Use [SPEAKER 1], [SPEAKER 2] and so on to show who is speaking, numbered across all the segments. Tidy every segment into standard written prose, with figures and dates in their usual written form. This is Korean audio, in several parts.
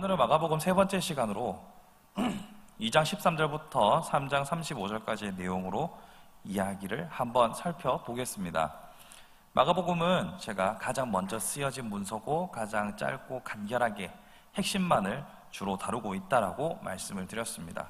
[SPEAKER 1] 오늘은 마가복음 세 번째 시간으로 2장 13절부터 3장 35절까지의 내용으로 이야기를 한번 살펴보겠습니다. 마가복음은 제가 가장 먼저 쓰여진 문서고 가장 짧고 간결하게 핵심만을 주로 다루고 있다라고 말씀을 드렸습니다.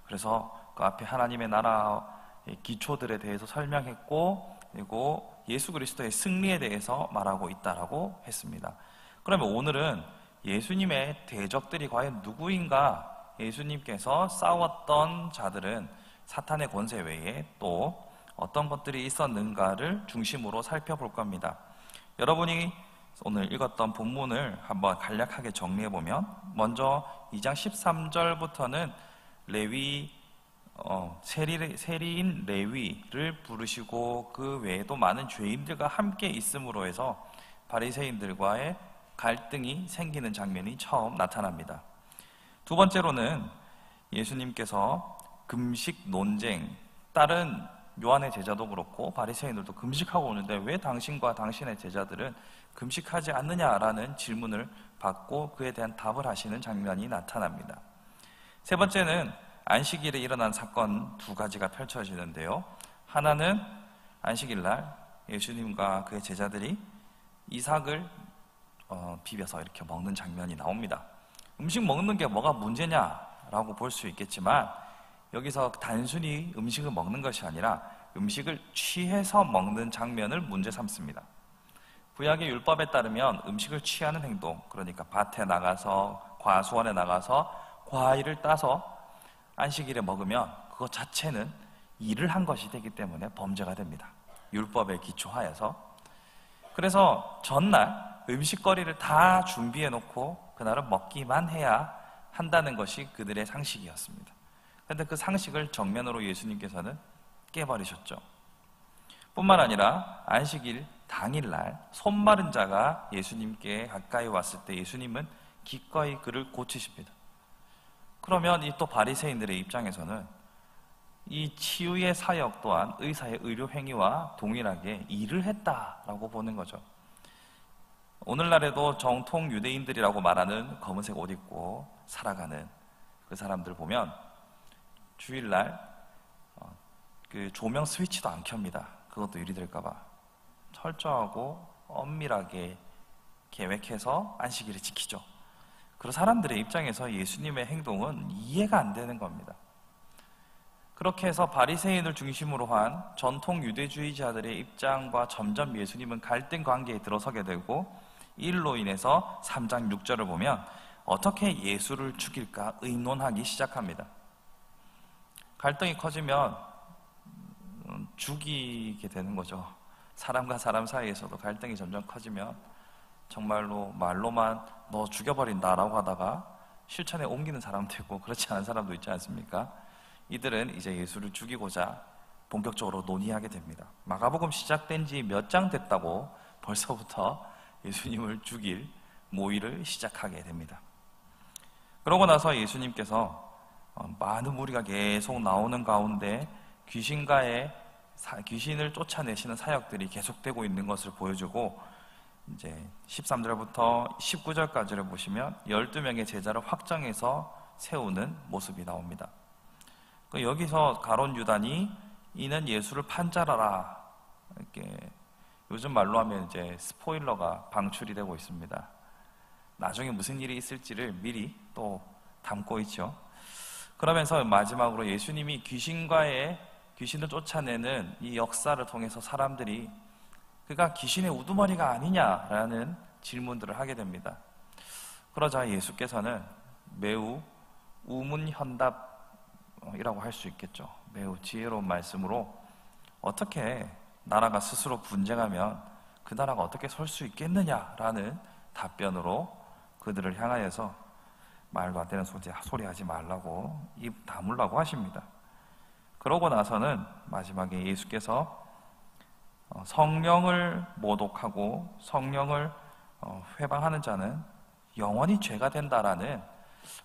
[SPEAKER 1] 그래서 그 앞에 하나님의 나라의 기초들에 대해서 설명했고, 그리고 예수 그리스도의 승리에 대해서 말하고 있다라고 했습니다. 그러면 오늘은 예수님의 대적들이 과연 누구인가? 예수님께서 싸웠던 자들은 사탄의 권세 외에 또 어떤 것들이 있었는가를 중심으로 살펴볼 겁니다. 여러분이 오늘 읽었던 본문을 한번 간략하게 정리해보면, 먼저 2장 13절부터는 세리인 레위를 부르시고 그 외에도 많은 죄인들과 함께 있음으로 해서 바리새인들과의 갈등이 생기는 장면이 처음 나타납니다. 두 번째로는 예수님께서 금식 논쟁, 다른 요한의 제자도 그렇고 바리새인들도 금식하고 오는데 왜 당신과 당신의 제자들은 금식하지 않느냐라는 질문을 받고 그에 대한 답을 하시는 장면이 나타납니다. 세 번째는 안식일에 일어난 사건 두 가지가 펼쳐지는데요. 하나는 안식일 날 예수님과 그의 제자들이 이삭을 비벼서 이렇게 먹는 장면이 나옵니다. 음식 먹는 게 뭐가 문제냐라고 볼 수 있겠지만, 여기서 단순히 음식을 먹는 것이 아니라 음식을 취해서 먹는 장면을 문제 삼습니다. 구약의 율법에 따르면 음식을 취하는 행동, 그러니까 밭에 나가서 과수원에 나가서 과일을 따서 안식일에 먹으면 그것 자체는 일을 한 것이 되기 때문에 범죄가 됩니다. 율법에 기초하여서. 그래서 전날 음식거리를 다 준비해 놓고 그날은 먹기만 해야 한다는 것이 그들의 상식이었습니다. 그런데 그 상식을 정면으로 예수님께서는 깨버리셨죠. 뿐만 아니라 안식일 당일날 손 마른 자가 예수님께 가까이 왔을 때 예수님은 기꺼이 그를 고치십니다. 그러면 이 또 바리새인들의 입장에서는 이 치유의 사역 또한 의사의 의료 행위와 동일하게 일을 했다라고 보는 거죠. 오늘날에도 정통 유대인들이라고 말하는 검은색 옷 입고 살아가는 그 사람들 보면 주일날 그 조명 스위치도 안 켭니다. 그것도 일이 될까봐 철저하고 엄밀하게 계획해서 안식일을 지키죠. 그런 사람들의 입장에서 예수님의 행동은 이해가 안 되는 겁니다. 그렇게 해서 바리새인을 중심으로 한 전통 유대주의자들의 입장과 점점 예수님은 갈등 관계에 들어서게 되고, 이로 인해서 3장 6절을 보면 어떻게 예수를 죽일까 의논하기 시작합니다. 갈등이 커지면 죽이게 되는 거죠. 사람과 사람 사이에서도 갈등이 점점 커지면 정말로 말로만 너 죽여버린다라고 하다가 실천에 옮기는 사람도 있고 그렇지 않은 사람도 있지 않습니까? 이들은 이제 예수를 죽이고자 본격적으로 논의하게 됩니다. 마가복음 시작된 지 몇 장 됐다고 벌써부터 예수님을 죽일 모의를 시작하게 됩니다. 그러고 나서 예수님께서 많은 무리가 계속 나오는 가운데 귀신을 쫓아내시는 사역들이 계속되고 있는 것을 보여주고, 이제 13절부터 19절까지를 보시면 12명의 제자를 확정해서 세우는 모습이 나옵니다. 여기서 가룟 유다니 이는 예수를 판자라라, 이렇게 요즘 말로 하면 이제 스포일러가 방출이 되고 있습니다. 나중에 무슨 일이 있을지를 미리 또 담고 있죠. 그러면서 마지막으로 예수님이 귀신을 쫓아내는 이 역사를 통해서 사람들이 그가 귀신의 우두머리가 아니냐라는 질문들을 하게 됩니다. 그러자 예수께서는 매우 우문현답이라고 할 수 있겠죠. 매우 지혜로운 말씀으로 어떻게 나라가 스스로 분쟁하면 그 나라가 어떻게 설 수 있겠느냐라는 답변으로 그들을 향하여서 말도 안 되는 소리 하지 말라고 입 다물라고 하십니다. 그러고 나서는 마지막에 예수께서 성령을 모독하고 성령을 회방하는 자는 영원히 죄가 된다라는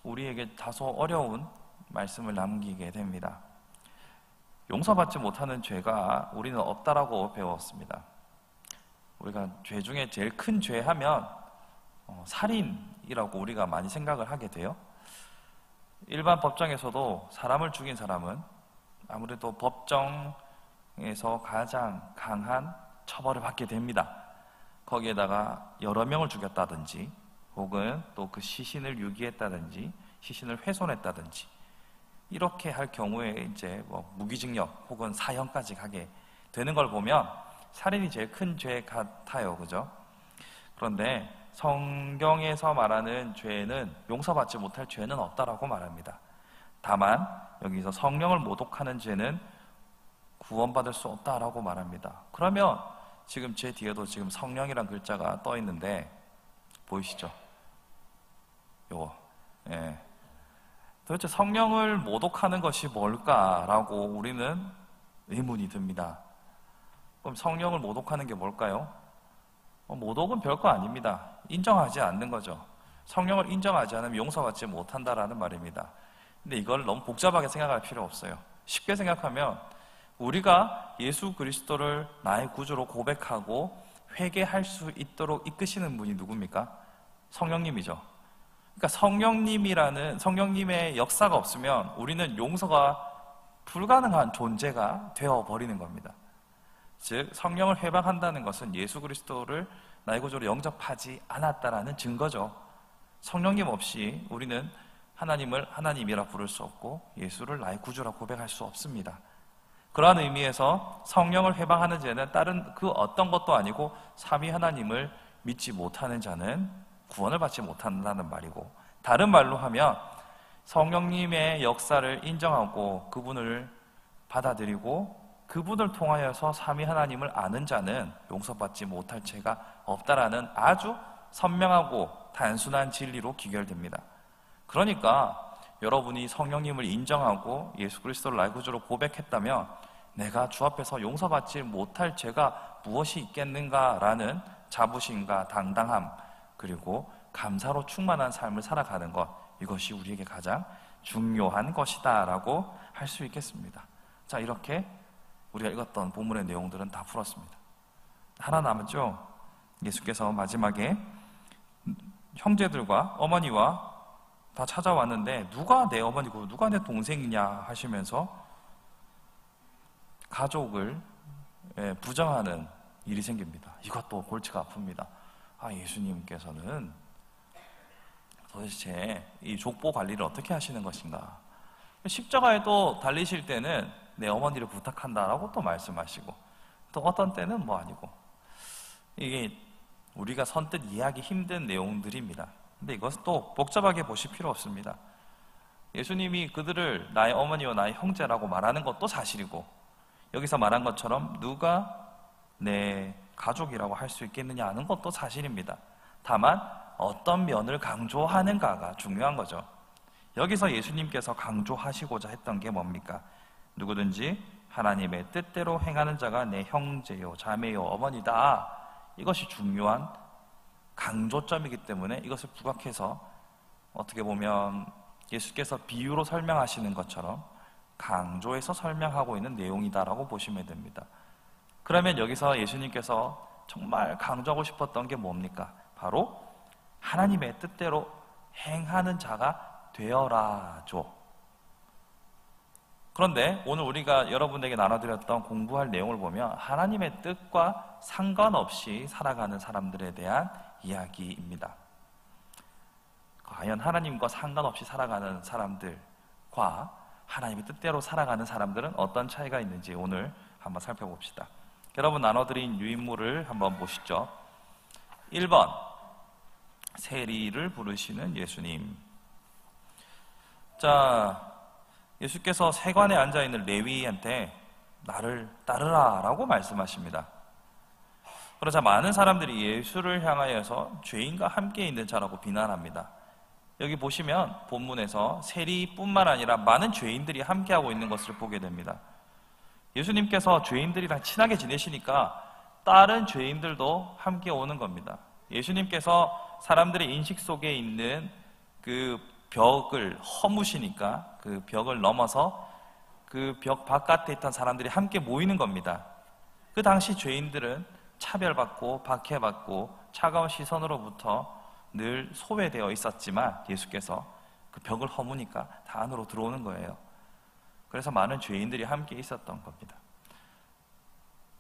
[SPEAKER 1] 우리에게 다소 어려운 말씀을 남기게 됩니다. 용서받지 못하는 죄가 우리는 없다라고 배웠습니다. 우리가 죄 중에 제일 큰 죄 하면 살인이라고 우리가 많이 생각을 하게 돼요. 일반 법정에서도 사람을 죽인 사람은 아무래도 법정에서 가장 강한 처벌을 받게 됩니다. 거기에다가 여러 명을 죽였다든지 혹은 또 그 시신을 유기했다든지 시신을 훼손했다든지 이렇게 할 경우에 이제 무기징역 혹은 사형까지 가게 되는 걸 보면 살인이 제일 큰 죄 같아요. 그죠? 그런데 성경에서 말하는 죄는 용서받지 못할 죄는 없다라고 말합니다. 다만 여기서 성령을 모독하는 죄는 구원받을 수 없다라고 말합니다. 그러면 지금 제 뒤에도 지금 성령이란 글자가 떠 있는데 보이시죠? 요거. 예. 도대체 성령을 모독하는 것이 뭘까라고 우리는 의문이 듭니다. 그럼 성령을 모독하는 게 뭘까요? 모독은 별거 아닙니다. 인정하지 않는 거죠. 성령을 인정하지 않으면 용서받지 못한다라는 말입니다. 근데 이걸 너무 복잡하게 생각할 필요 없어요. 쉽게 생각하면 우리가 예수 그리스도를 나의 구주로 고백하고 회개할 수 있도록 이끄시는 분이 누굽니까? 성령님이죠. 그러니까 성령님의 역사가 없으면 우리는 용서가 불가능한 존재가 되어버리는 겁니다. 즉 성령을 회방한다는 것은 예수 그리스도를 나의 구주로 영접하지 않았다라는 증거죠. 성령님 없이 우리는 하나님을 하나님이라 부를 수 없고 예수를 나의 구주라 고백할 수 없습니다. 그러한 의미에서 성령을 회방하는 죄는 다른 그 어떤 것도 아니고 삼위 하나님을 믿지 못하는 자는 구원을 받지 못한다는 말이고, 다른 말로 하면 성령님의 역사를 인정하고 그분을 받아들이고 그분을 통하여서 삼위 하나님을 아는 자는 용서받지 못할 죄가 없다라는 아주 선명하고 단순한 진리로 귀결됩니다. 그러니까 여러분이 성령님을 인정하고 예수 그리스도를 나의 구주로 고백했다면 내가 주 앞에서 용서받지 못할 죄가 무엇이 있겠는가라는 자부심과 당당함, 그리고 감사로 충만한 삶을 살아가는 것, 이것이 우리에게 가장 중요한 것이다 라고 할 수 있겠습니다. 자, 이렇게 우리가 읽었던 본문의 내용들은 다 풀었습니다. 하나 남았죠? 예수께서 마지막에 형제들과 어머니와 다 찾아왔는데 누가 내 어머니고 누가 내 동생이냐 하시면서 가족을 부정하는 일이 생깁니다. 이것도 골치가 아픕니다. 예수님께서는 도대체 이 족보 관리를 어떻게 하시는 것인가? 십자가에도 달리실 때는 내 어머니를 부탁한다라고 또 말씀하시고, 또 어떤 때는 아니고, 이게 우리가 선뜻 이해하기 힘든 내용들입니다. 근데 이것은 또 복잡하게 보실 필요 없습니다. 예수님이 그들을 나의 어머니와 나의 형제라고 말하는 것도 사실이고, 여기서 말한 것처럼 누가 내 가족이라고 할 수 있겠느냐 하는 것도 사실입니다. 다만 어떤 면을 강조하는가가 중요한 거죠. 여기서 예수님께서 강조하시고자 했던 게 뭡니까? 누구든지 하나님의 뜻대로 행하는 자가 내 형제요, 자매요, 어머니다. 이것이 중요한 강조점이기 때문에 이것을 부각해서 어떻게 보면 예수께서 비유로 설명하시는 것처럼 강조해서 설명하고 있는 내용이다라고 보시면 됩니다. 그러면 여기서 예수님께서 정말 강조하고 싶었던 게 뭡니까? 바로 하나님의 뜻대로 행하는 자가 되어라죠. 그런데 오늘 우리가 여러분에게 나눠드렸던 공부할 내용을 보면 하나님의 뜻과 상관없이 살아가는 사람들에 대한 이야기입니다. 과연 하나님과 상관없이 살아가는 사람들과 하나님의 뜻대로 살아가는 사람들은 어떤 차이가 있는지 오늘 한번 살펴봅시다. 여러분 나눠드린 유인물을 한번 보시죠. 1번, 세리를 부르시는 예수님. 자, 예수께서 세관에 앉아있는 레위한테 나를 따르라 라고 말씀하십니다. 그러자 많은 사람들이 예수를 향하여서 죄인과 함께 있는 자라고 비난합니다. 여기 보시면 본문에서 세리뿐만 아니라 많은 죄인들이 함께하고 있는 것을 보게 됩니다. 예수님께서 죄인들이랑 친하게 지내시니까 다른 죄인들도 함께 오는 겁니다. 예수님께서 사람들의 인식 속에 있는 그 벽을 허무시니까 그 벽을 넘어서 그 벽 바깥에 있던 사람들이 함께 모이는 겁니다. 그 당시 죄인들은 차별받고 박해받고 차가운 시선으로부터 늘 소외되어 있었지만 예수께서 그 벽을 허무니까 다 안으로 들어오는 거예요. 그래서 많은 죄인들이 함께 있었던 겁니다.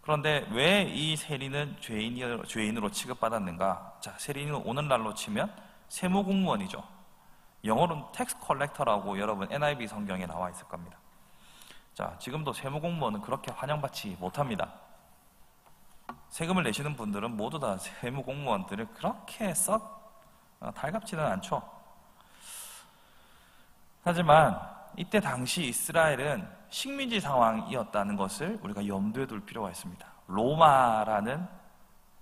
[SPEAKER 1] 그런데 왜 이 세리는 죄인으로 취급받았는가? 자, 세리는 오늘날로 치면 세무공무원이죠. 영어로는 텍스 컬렉터라고 여러분 NIV 성경에 나와 있을 겁니다. 자, 지금도 세무공무원은 그렇게 환영받지 못합니다. 세금을 내시는 분들은 모두 다 세무공무원들을 그렇게 썩 달갑지는 않죠. 하지만 이때 당시 이스라엘은 식민지 상황이었다는 것을 우리가 염두에 둘 필요가 있습니다. 로마라는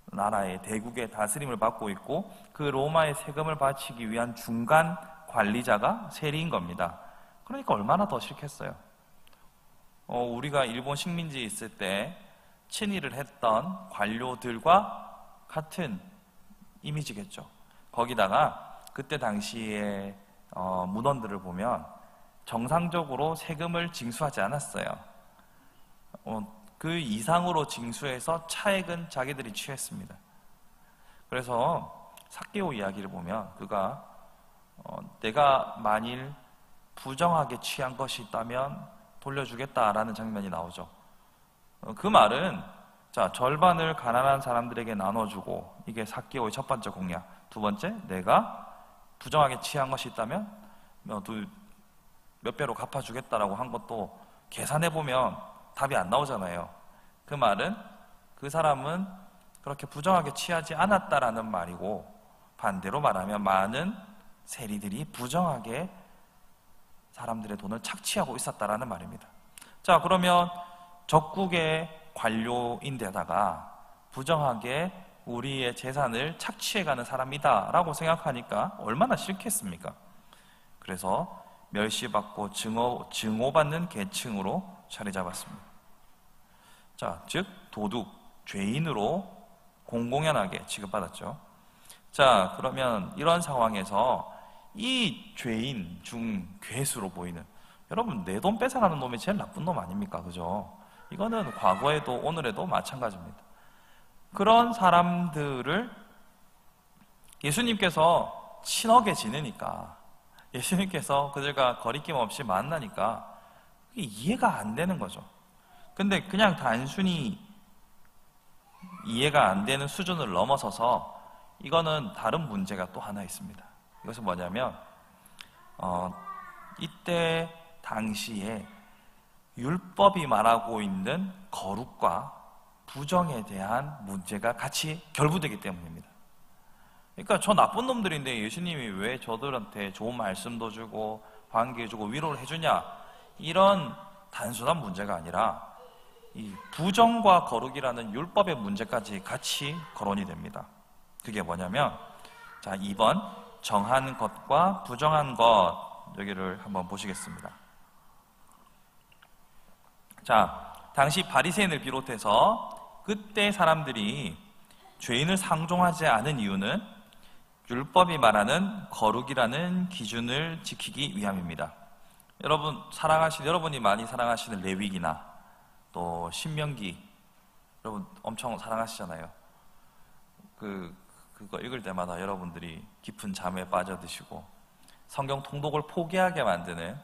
[SPEAKER 1] 나라의 대국의 다스림을 받고 있고 그 로마의 세금을 바치기 위한 중간 관리자가 세리인 겁니다. 그러니까 얼마나 더 싫겠어요. 우리가 일본 식민지에 있을 때 친일을 했던 관료들과 같은 이미지겠죠. 거기다가 그때 당시에 문헌들을 보면 정상적으로 세금을 징수하지 않았어요. 그 이상으로 징수해서 차액은 자기들이 취했습니다. 그래서 삭개오 이야기를 보면 그가 내가 만일 부정하게 취한 것이 있다면 돌려주겠다라는 장면이 나오죠. 그 말은 자, 절반을 가난한 사람들에게 나눠주고 이게 삭개오의 첫 번째 공약. 두 번째, 내가 부정하게 취한 것이 있다면 몇 배로 갚아주겠다라고 한 것도 계산해보면 답이 안 나오잖아요. 그 말은 그 사람은 그렇게 부정하게 취하지 않았다라는 말이고 반대로 말하면 많은 세리들이 부정하게 사람들의 돈을 착취하고 있었다라는 말입니다. 자, 그러면 적국의 관료인데다가 부정하게 우리의 재산을 착취해가는 사람이다라고 생각하니까 얼마나 싫겠습니까? 그래서 멸시받고 증오받는 계층으로 자리 잡았습니다. 자, 즉 도둑, 죄인으로 공공연하게 취급받았죠. 자, 그러면 이런 상황에서 이 죄인 중 괴수로 보이는, 여러분 내 돈 뺏어가는 놈이 제일 나쁜 놈 아닙니까? 그죠? 이거는 과거에도 오늘에도 마찬가지입니다. 그런 사람들을 예수님께서 친하게 지내니까, 예수님께서 그들과 거리낌 없이 만나니까 그게 이해가 안 되는 거죠. 근데 그냥 단순히 이해가 안 되는 수준을 넘어서서 이거는 다른 문제가 또 하나 있습니다. 이것은 뭐냐면 이때 당시에 율법이 말하고 있는 거룩과 부정에 대한 문제가 같이 결부되기 때문입니다. 그러니까 저 나쁜 놈들인데 예수님이 왜 저들한테 좋은 말씀도 주고 관계해주고 위로를 해주냐, 이런 단순한 문제가 아니라 이 부정과 거룩이라는 율법의 문제까지 같이 거론이 됩니다. 그게 뭐냐면, 자, 2번 정한 것과 부정한 것, 여기를 한번 보시겠습니다. 자, 당시 바리새인을 비롯해서 그때 사람들이 죄인을 상종하지 않은 이유는 율법이 말하는 거룩이라는 기준을 지키기 위함입니다. 여러분이 많이 사랑하시는 레위기나 또 신명기, 여러분 엄청 사랑하시잖아요. 그거 읽을 때마다 여러분들이 깊은 잠에 빠져드시고 성경 통독을 포기하게 만드는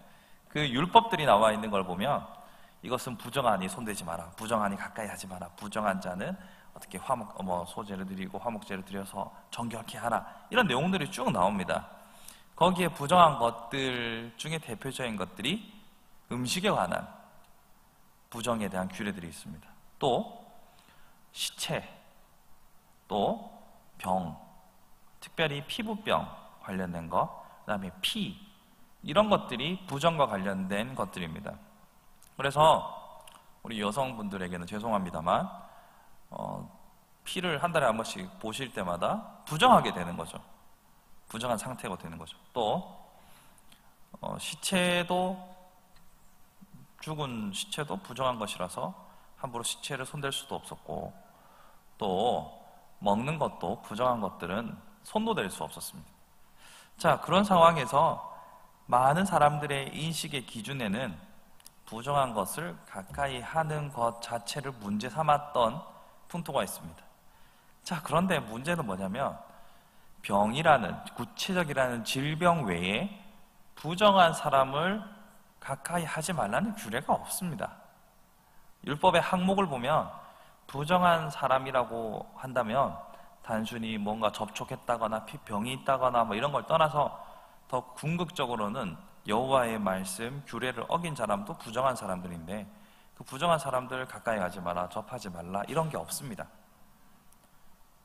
[SPEAKER 1] 그 율법들이 나와 있는 걸 보면, 이것은 부정하니 손대지 마라, 부정하니 가까이 하지 마라, 부정한 자는 어떻게 소제를 드리고 화목제를 드려서 정결케 하라, 이런 내용들이 쭉 나옵니다. 거기에 부정한 것들 중에 대표적인 것들이 음식에 관한 부정에 대한 규례들이 있습니다. 또 시체, 또 병, 특별히 피부병 관련된 것, 그 다음에 피, 이런 것들이 부정과 관련된 것들입니다. 그래서 우리 여성분들에게는 죄송합니다만 피를 한 달에 한 번씩 보실 때마다 부정하게 되는 거죠. 부정한 상태가 되는 거죠. 또 죽은 시체도 부정한 것이라서 함부로 시체를 손댈 수도 없었고, 또 먹는 것도 부정한 것들은 손도 댈 수 없었습니다. 자, 그런 상황에서 많은 사람들의 인식의 기준에는 부정한 것을 가까이 하는 것 자체를 문제 삼았던 풍토가 있습니다. 자, 그런데 문제는 뭐냐면 병이라는 구체적이라는 질병 외에 부정한 사람을 가까이 하지 말라는 규례가 없습니다. 율법의 항목을 보면 부정한 사람이라고 한다면 단순히 뭔가 접촉했다거나 병이 있다거나 뭐 이런 걸 떠나서 더 궁극적으로는 여호와의 말씀, 규례를 어긴 사람도 부정한 사람들인데 그 부정한 사람들 가까이 가지 마라, 접하지 말라 이런 게 없습니다.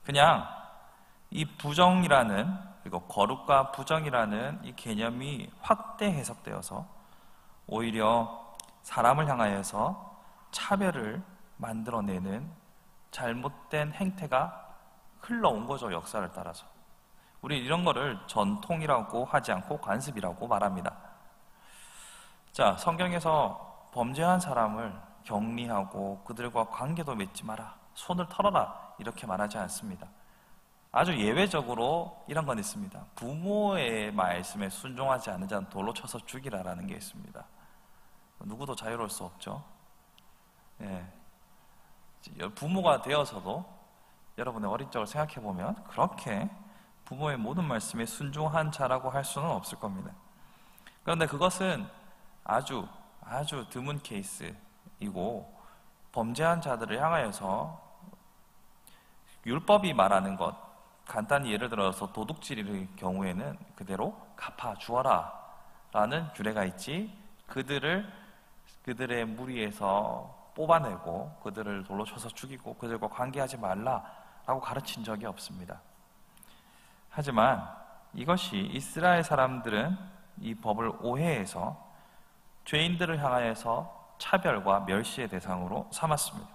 [SPEAKER 1] 그냥 이 부정이라는, 그리고 거룩과 부정이라는 이 개념이 확대 해석되어서 오히려 사람을 향하여서 차별을 만들어내는 잘못된 행태가 흘러온 거죠, 역사를 따라서. 우리 이런 거를 전통이라고 하지 않고 관습이라고 말합니다. 자, 성경에서 범죄한 사람을 격리하고 그들과 관계도 맺지 마라, 손을 털어라 이렇게 말하지 않습니다. 아주 예외적으로 이런 건 있습니다. 부모의 말씀에 순종하지 않는 자는 돌로 쳐서 죽이라라는 게 있습니다. 누구도 자유로울 수 없죠. 예. 부모가 되어서도 여러분의 어린 적을 생각해 보면 그렇게 부모의 모든 말씀에 순종한 자라고 할 수는 없을 겁니다. 그런데 그것은 아주 드문 케이스이고, 범죄한 자들을 향하여서 율법이 말하는 것, 간단히 예를 들어서 도둑질의 경우에는 그대로 갚아주어라 라는 규례가 있지, 그들의 무리에서 뽑아내고 그들을 돌로 쳐서 죽이고 그들과 관계하지 말라라고 가르친 적이 없습니다. 하지만 이것이 이스라엘 사람들은 이 법을 오해해서 죄인들을 향하여서 차별과 멸시의 대상으로 삼았습니다.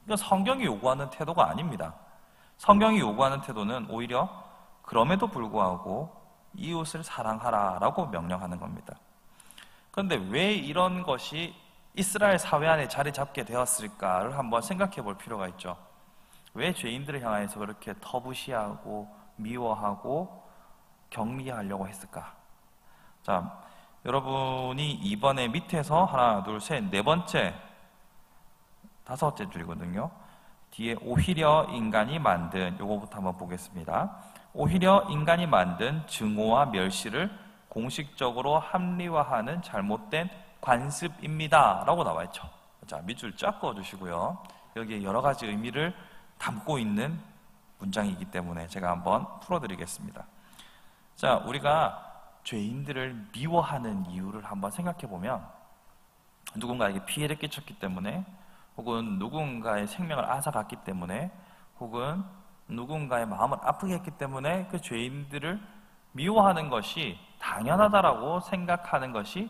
[SPEAKER 1] 이건 성경이 요구하는 태도가 아닙니다. 성경이 요구하는 태도는 오히려 그럼에도 불구하고 이웃을 사랑하라라고 명령하는 겁니다. 그런데 왜 이런 것이 이스라엘 사회 안에 자리 잡게 되었을까를 한번 생각해 볼 필요가 있죠. 왜 죄인들을 향해서 그렇게 터부시하고 미워하고 격리하려고 했을까? 자, 여러분이 2번의 밑에서 하나, 둘, 셋, 네 번째, 다섯째 줄이거든요. 뒤에 오히려 인간이 만든, 요거부터 한번 보겠습니다. 오히려 인간이 만든 증오와 멸시를 공식적으로 합리화하는 잘못된 관습입니다 라고 나와 있죠. 자, 밑줄 쫙 그어주시고요. 여기에 여러 가지 의미를 담고 있는 문장이기 때문에 제가 한번 풀어드리겠습니다. 자, 우리가 죄인들을 미워하는 이유를 한번 생각해 보면, 누군가에게 피해를 끼쳤기 때문에, 혹은 누군가의 생명을 앗아갔기 때문에, 혹은 누군가의 마음을 아프게 했기 때문에 그 죄인들을 미워하는 것이 당연하다라고 생각하는 것이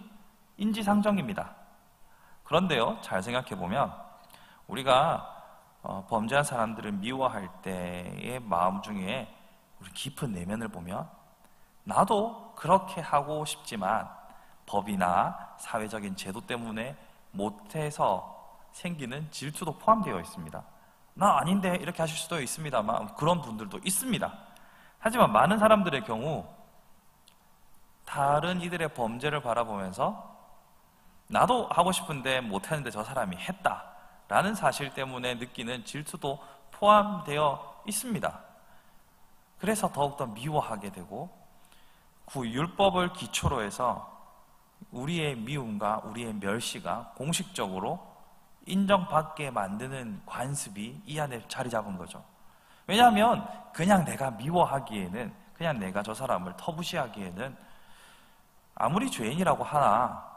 [SPEAKER 1] 인지상정입니다. 그런데요, 잘 생각해 보면 우리가 범죄한 사람들을 미워할 때의 마음 중에 우리 깊은 내면을 보면 나도 그렇게 하고 싶지만 법이나 사회적인 제도 때문에 못해서 생기는 질투도 포함되어 있습니다. 나 아닌데 이렇게 하실 수도 있습니다만 그런 분들도 있습니다. 하지만 많은 사람들의 경우 다른 이들의 범죄를 바라보면서 나도 하고 싶은데 못했는데 저 사람이 했다라는 사실 때문에 느끼는 질투도 포함되어 있습니다. 그래서 더욱더 미워하게 되고, 그 율법을 기초로 해서 우리의 미움과 우리의 멸시가 공식적으로 인정받게 만드는 관습이 이 안에 자리 잡은 거죠. 왜냐하면 그냥 내가 미워하기에는, 그냥 내가 저 사람을 터부시하기에는 아무리 죄인이라고 하나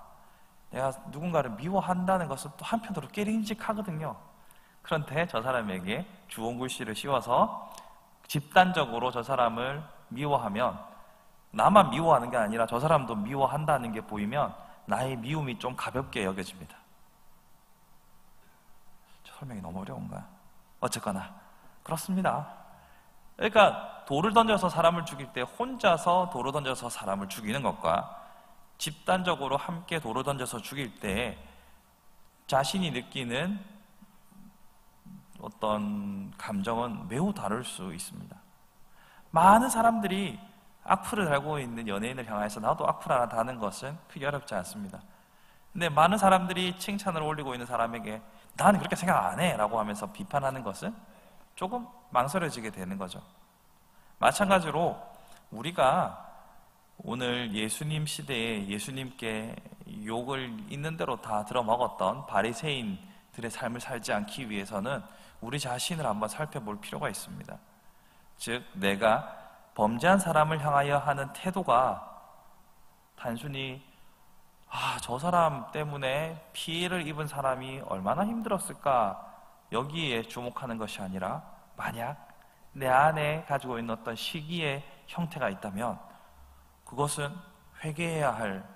[SPEAKER 1] 내가 누군가를 미워한다는 것은 또 한편으로 깨림직하거든요. 그런데 저 사람에게 주홍글씨를 씌워서 집단적으로 저 사람을 미워하면, 나만 미워하는 게 아니라 저 사람도 미워한다는 게 보이면 나의 미움이 좀 가볍게 여겨집니다. 설명이 너무 어려운가? 어쨌거나 그렇습니다. 그러니까 돌을 던져서 사람을 죽일 때 혼자서 돌을 던져서 사람을 죽이는 것과 집단적으로 함께 돌을 던져서 죽일 때 자신이 느끼는 어떤 감정은 매우 다를 수 있습니다. 많은 사람들이 악플을 달고 있는 연예인을 향해서 나도 악플 하나 다는 것은 크게 어렵지 않습니다. 근데 많은 사람들이 칭찬을 올리고 있는 사람에게 나는 그렇게 생각 안 해 라고 하면서 비판하는 것은 조금 망설여지게 되는 거죠. 마찬가지로 우리가 오늘 예수님 시대에 예수님께 욕을 있는 대로 다 들어먹었던 바리새인들의 삶을 살지 않기 위해서는 우리 자신을 한번 살펴볼 필요가 있습니다. 즉, 내가 범죄한 사람을 향하여 하는 태도가 단순히 저 사람 때문에 피해를 입은 사람이 얼마나 힘들었을까 여기에 주목하는 것이 아니라, 만약 내 안에 가지고 있는 어떤 시기의 형태가 있다면 그것은 회개해야 할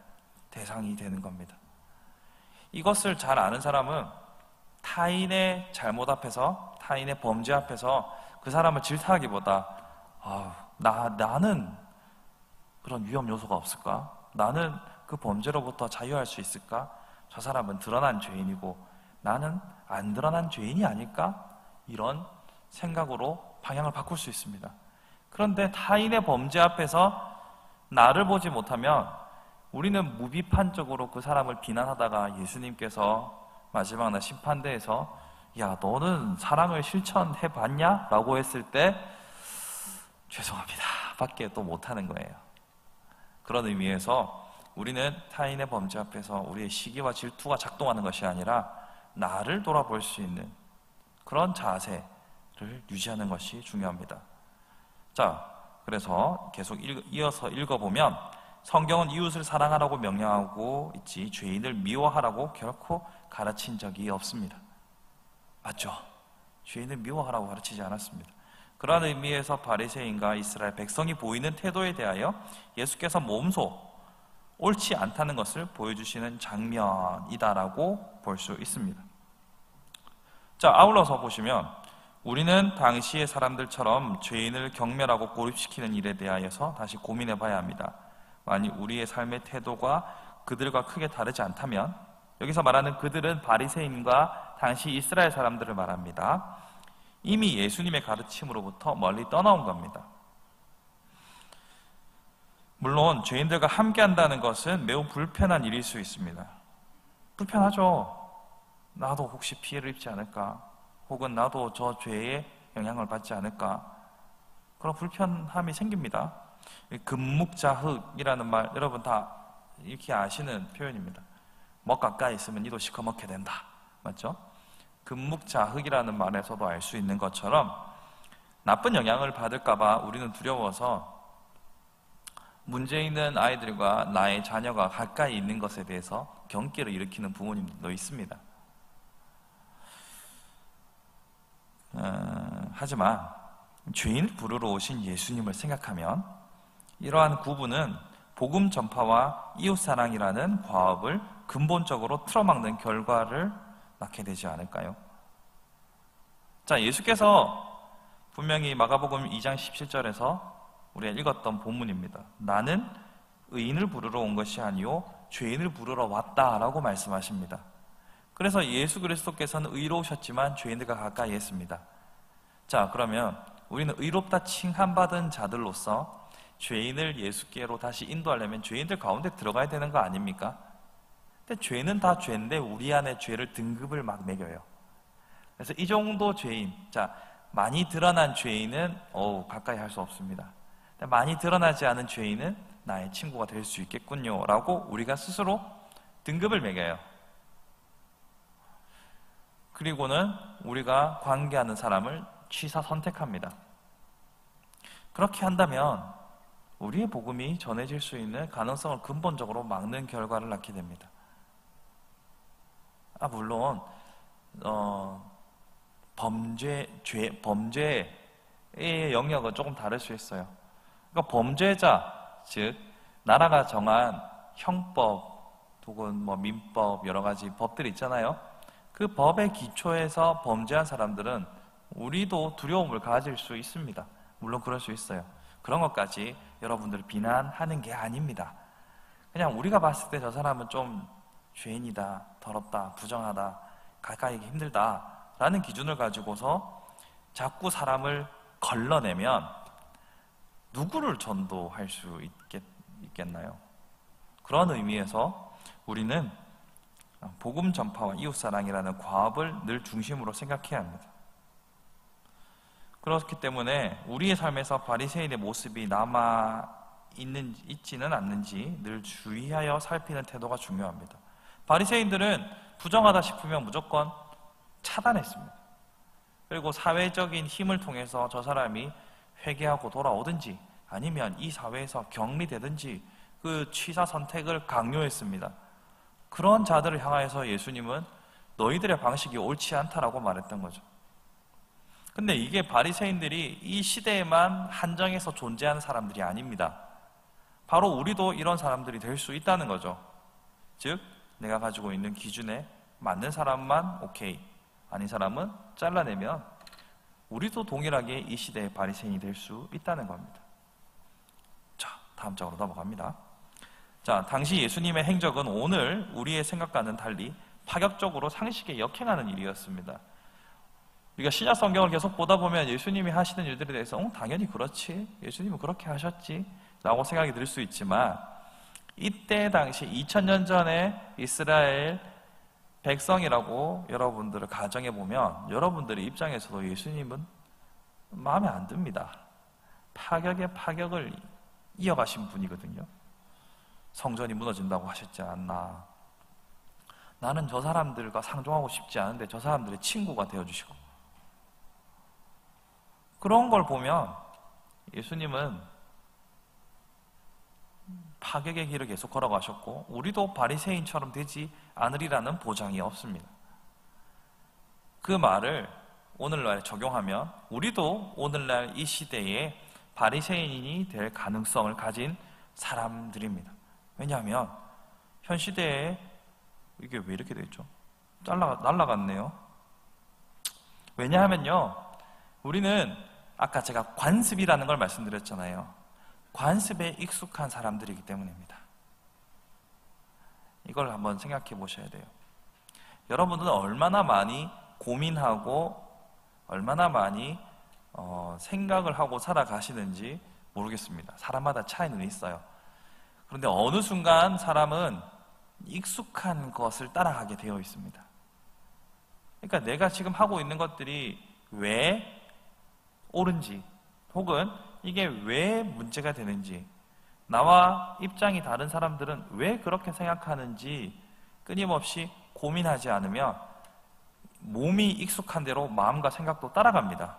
[SPEAKER 1] 대상이 되는 겁니다. 이것을 잘 아는 사람은 타인의 잘못 앞에서, 타인의 범죄 앞에서 그 사람을 질타하기보다 나는 그런 위험 요소가 없을까? 나는 그 범죄로부터 자유할 수 있을까? 저 사람은 드러난 죄인이고 나는 안 드러난 죄인이 아닐까? 이런 생각으로 방향을 바꿀 수 있습니다. 그런데 타인의 범죄 앞에서 나를 보지 못하면 우리는 무비판적으로 그 사람을 비난하다가 예수님께서 마지막 날 심판대에서 야, 너는 사랑을 실천해봤냐? 라고 했을 때 죄송합니다 밖에 또 못하는 거예요. 그런 의미에서 우리는 타인의 범죄 앞에서 우리의 시기와 질투가 작동하는 것이 아니라 나를 돌아볼 수 있는 그런 자세를 유지하는 것이 중요합니다. 자, 그래서 계속 이어서 읽어보면 성경은 이웃을 사랑하라고 명령하고 있지 죄인을 미워하라고 결코 가르친 적이 없습니다. 맞죠? 죄인을 미워하라고 가르치지 않았습니다. 그러한 의미에서 바리새인과 이스라엘 백성이 보이는 태도에 대하여 예수께서 몸소 옳지 않다는 것을 보여주시는 장면이다라고 볼 수 있습니다. 자, 아울러서 보시면 우리는 당시의 사람들처럼 죄인을 경멸하고 고립시키는 일에 대하여서 다시 고민해 봐야 합니다. 만일 우리의 삶의 태도가 그들과 크게 다르지 않다면, 여기서 말하는 그들은 바리새인과 당시 이스라엘 사람들을 말합니다. 이미 예수님의 가르침으로부터 멀리 떠나온 겁니다. 물론 죄인들과 함께 한다는 것은 매우 불편한 일일 수 있습니다. 불편하죠. 나도 혹시 피해를 입지 않을까? 혹은 나도 저 죄에 영향을 받지 않을까? 그런 불편함이 생깁니다. 금묵자흑이라는 말 여러분 다 이렇게 아시는 표현입니다. 먹 가까이 있으면 니도 시커멓게 된다. 맞죠? 금묵자흑이라는 말에서도 알 수 있는 것처럼 나쁜 영향을 받을까봐 우리는 두려워서 문제 있는 아이들과 나의 자녀가 가까이 있는 것에 대해서 경계를 일으키는 부모님들도 있습니다. 하지만 죄인을 부르러 오신 예수님을 생각하면 이러한 구분은 복음 전파와 이웃사랑이라는 과업을 근본적으로 틀어막는 결과를 낳게 되지 않을까요? 자, 예수께서 분명히 마가복음 2장 17절에서 우리가 읽었던 본문입니다. 나는 의인을 부르러 온 것이 아니요 죄인을 부르러 왔다라고 말씀하십니다. 그래서 예수 그리스도께서는 의로우셨지만 죄인들과 가까이 했습니다. 자, 그러면 우리는 의롭다 칭함받은 자들로서 죄인을 예수께로 다시 인도하려면 죄인들 가운데 들어가야 되는 거 아닙니까? 근데 죄는 다 죄인데 우리 안에 죄를 등급을 막 매겨요. 그래서 이 정도 죄인, 자, 많이 드러난 죄인은 가까이 할 수 없습니다. 많이 드러나지 않은 죄인은 나의 친구가 될 수 있겠군요 라고 우리가 스스로 등급을 매겨요. 그리고는 우리가 관계하는 사람을 취사 선택합니다. 그렇게 한다면 우리의 복음이 전해질 수 있는 가능성을 근본적으로 막는 결과를 낳게 됩니다. 물론 범죄의 영역은 조금 다를 수 있어요. 그러니까 범죄자, 즉 나라가 정한 형법 혹은 민법 여러 가지 법들이 있잖아요. 그 법의 기초에서 범죄한 사람들은 우리도 두려움을 가질 수 있습니다. 물론 그럴 수 있어요. 그런 것까지 여러분들을 비난하는 게 아닙니다. 그냥 우리가 봤을 때 저 사람은 좀 죄인이다, 더럽다, 부정하다, 가까이 하기 힘들다 라는 기준을 가지고서 자꾸 사람을 걸러내면 누구를 전도할 수 있겠나요? 그런 의미에서 우리는 복음 전파와 이웃사랑이라는 과업을 늘 중심으로 생각해야 합니다. 그렇기 때문에 우리의 삶에서 바리새인의 모습이 있지는 않는지 늘 주의하여 살피는 태도가 중요합니다. 바리새인들은 부정하다 싶으면 무조건 차단했습니다. 그리고 사회적인 힘을 통해서 저 사람이 회개하고 돌아오든지 아니면 이 사회에서 격리되든지 그 취사 선택을 강요했습니다. 그런 자들을 향하여서 예수님은 너희들의 방식이 옳지 않다라고 말했던 거죠. 근데 이게 바리새인들이 이 시대에만 한정해서 존재하는 사람들이 아닙니다. 바로 우리도 이런 사람들이 될 수 있다는 거죠. 즉, 내가 가지고 있는 기준에 맞는 사람만 오케이, 아닌 사람은 잘라내면 우리도 동일하게 이 시대의 바리새인이 될 수 있다는 겁니다. 자, 다음 장으로 넘어갑니다. 자, 당시 예수님의 행적은 오늘 우리의 생각과는 달리 파격적으로 상식에 역행하는 일이었습니다. 우리가 신약 성경을 계속 보다 보면 예수님이 하시는 일들에 대해서 당연히 그렇지, 예수님은 그렇게 하셨지 라고 생각이 들 수 있지만, 이때 당시 2000년 전에 이스라엘 백성이라고 여러분들을 가정해 보면 여러분들의 입장에서도 예수님은 마음에 안 듭니다. 파격에 파격을 이어가신 분이거든요. 성전이 무너진다고 하셨지 않나, 나는 저 사람들과 상종하고 싶지 않은데 저 사람들의 친구가 되어주시고, 그런 걸 보면 예수님은 파격의 길을 계속 걸어가셨고 우리도 바리새인처럼 되지 않으리라는 보장이 없습니다. 그 말을 오늘날 적용하면 우리도 오늘날 이 시대에 바리새인이 될 가능성을 가진 사람들입니다. 왜냐하면 현 시대에 이게 왜 이렇게 되죠? 날라갔네요. 왜냐하면요, 우리는 아까 제가 관습이라는 걸 말씀드렸잖아요. 관습에 익숙한 사람들이기 때문입니다. 이걸 한번 생각해 보셔야 돼요. 여러분들은 얼마나 많이 고민하고 얼마나 많이 생각을 하고 살아가시는지 모르겠습니다. 사람마다 차이는 있어요. 그런데 어느 순간 사람은 익숙한 것을 따라가게 되어 있습니다. 그러니까 내가 지금 하고 있는 것들이 왜 옳은지, 혹은 이게 왜 문제가 되는지, 나와 입장이 다른 사람들은 왜 그렇게 생각하는지 끊임없이 고민하지 않으면 몸이 익숙한 대로 마음과 생각도 따라갑니다.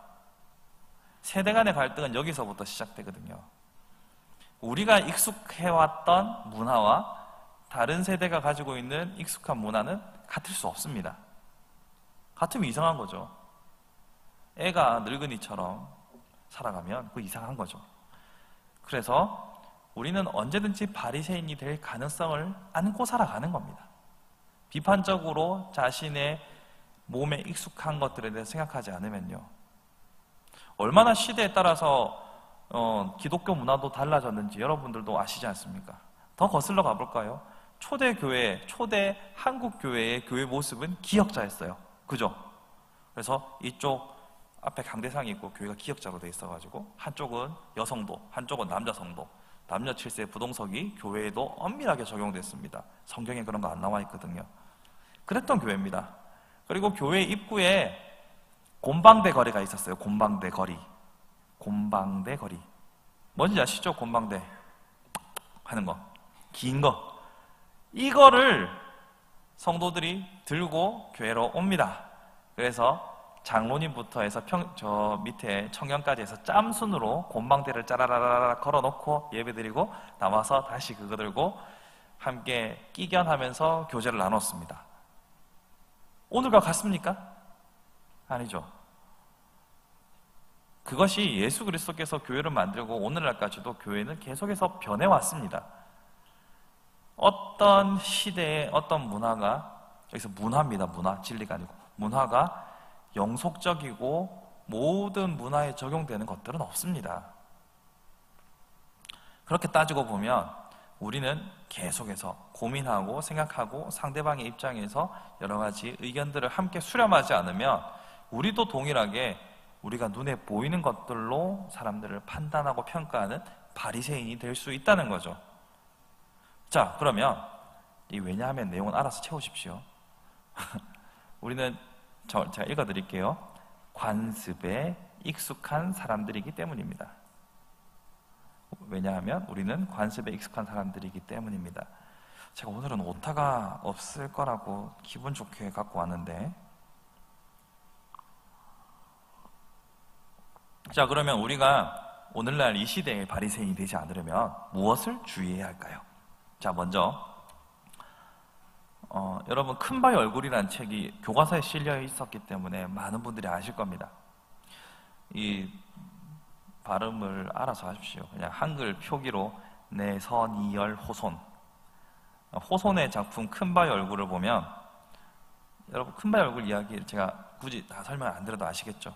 [SPEAKER 1] 세대 간의 갈등은 여기서부터 시작되거든요. 우리가 익숙해왔던 문화와 다른 세대가 가지고 있는 익숙한 문화는 같을 수 없습니다. 같으면 이상한 거죠. 애가 늙은이처럼 살아가면 그거 이상한 거죠. 그래서 우리는 언제든지 바리새인이 될 가능성을 안고 살아가는 겁니다. 비판적으로 자신의 몸에 익숙한 것들에 대해서 생각하지 않으면요, 얼마나 시대에 따라서 기독교 문화도 달라졌는지 여러분들도 아시지 않습니까? 더 거슬러 가볼까요? 초대 교회, 초대 한국 교회의 교회 모습은 기역자였어요. 그죠? 그래서 이쪽 앞에 강대상이 있고 교회가 기역자로 돼 있어가지고 한쪽은 여성도, 한쪽은 남자 성도, 남녀 7세 부동석이 교회에도 엄밀하게 적용됐습니다. 성경에 그런 거 안 나와 있거든요. 그랬던 교회입니다. 그리고 교회 입구에 곰방대 거리가 있었어요. 곰방대 거리. 곰방대 거리. 뭔지 아시죠? 곰방대 하는 거, 긴 거. 이거를 성도들이 들고 교회로 옵니다. 그래서 장로님부터 해서 저 밑에 청년까지 해서 짬순으로 곰방대를 짜라라라 걸어놓고 예배드리고 나와서 다시 그거 들고 함께 끼견하면서 교제를 나눴습니다. 오늘과 같습니까? 아니죠. 그것이 예수 그리스도께서 교회를 만들고 오늘날까지도 교회는 계속해서 변해왔습니다. 어떤 시대에 어떤 문화가, 여기서 문화입니다. 문화, 진리가 아니고 문화가 영속적이고 모든 문화에 적용되는 것들은 없습니다. 그렇게 따지고 보면 우리는 계속해서 고민하고 생각하고 상대방의 입장에서 여러 가지 의견들을 함께 수렴하지 않으면 우리도 동일하게 우리가 눈에 보이는 것들로 사람들을 판단하고 평가하는 바리새인이 될 수 있다는 거죠. 자, 그러면 이 왜냐하면 내용은 알아서 채우십시오. 우리는 제가 읽어드릴게요. 관습에 익숙한 사람들이기 때문입니다. 왜냐하면 우리는 관습에 익숙한 사람들이기 때문입니다. 제가 오늘은 오타가 없을 거라고 기분 좋게 갖고 왔는데, 자, 그러면 우리가 오늘날 이 시대의 바리새인이 되지 않으려면 무엇을 주의해야 할까요? 자, 먼저 여러분, 큰바위 얼굴이라는 책이 교과서에 실려 있었기 때문에 많은 분들이 아실 겁니다. 이 발음을 알아서 하십시오. 그냥 한글 표기로 내선이열 호손, 호손의 작품 큰바위 얼굴을 보면, 여러분, 큰바위 얼굴 이야기를 제가 굳이 다 설명 안 드려도 아시겠죠?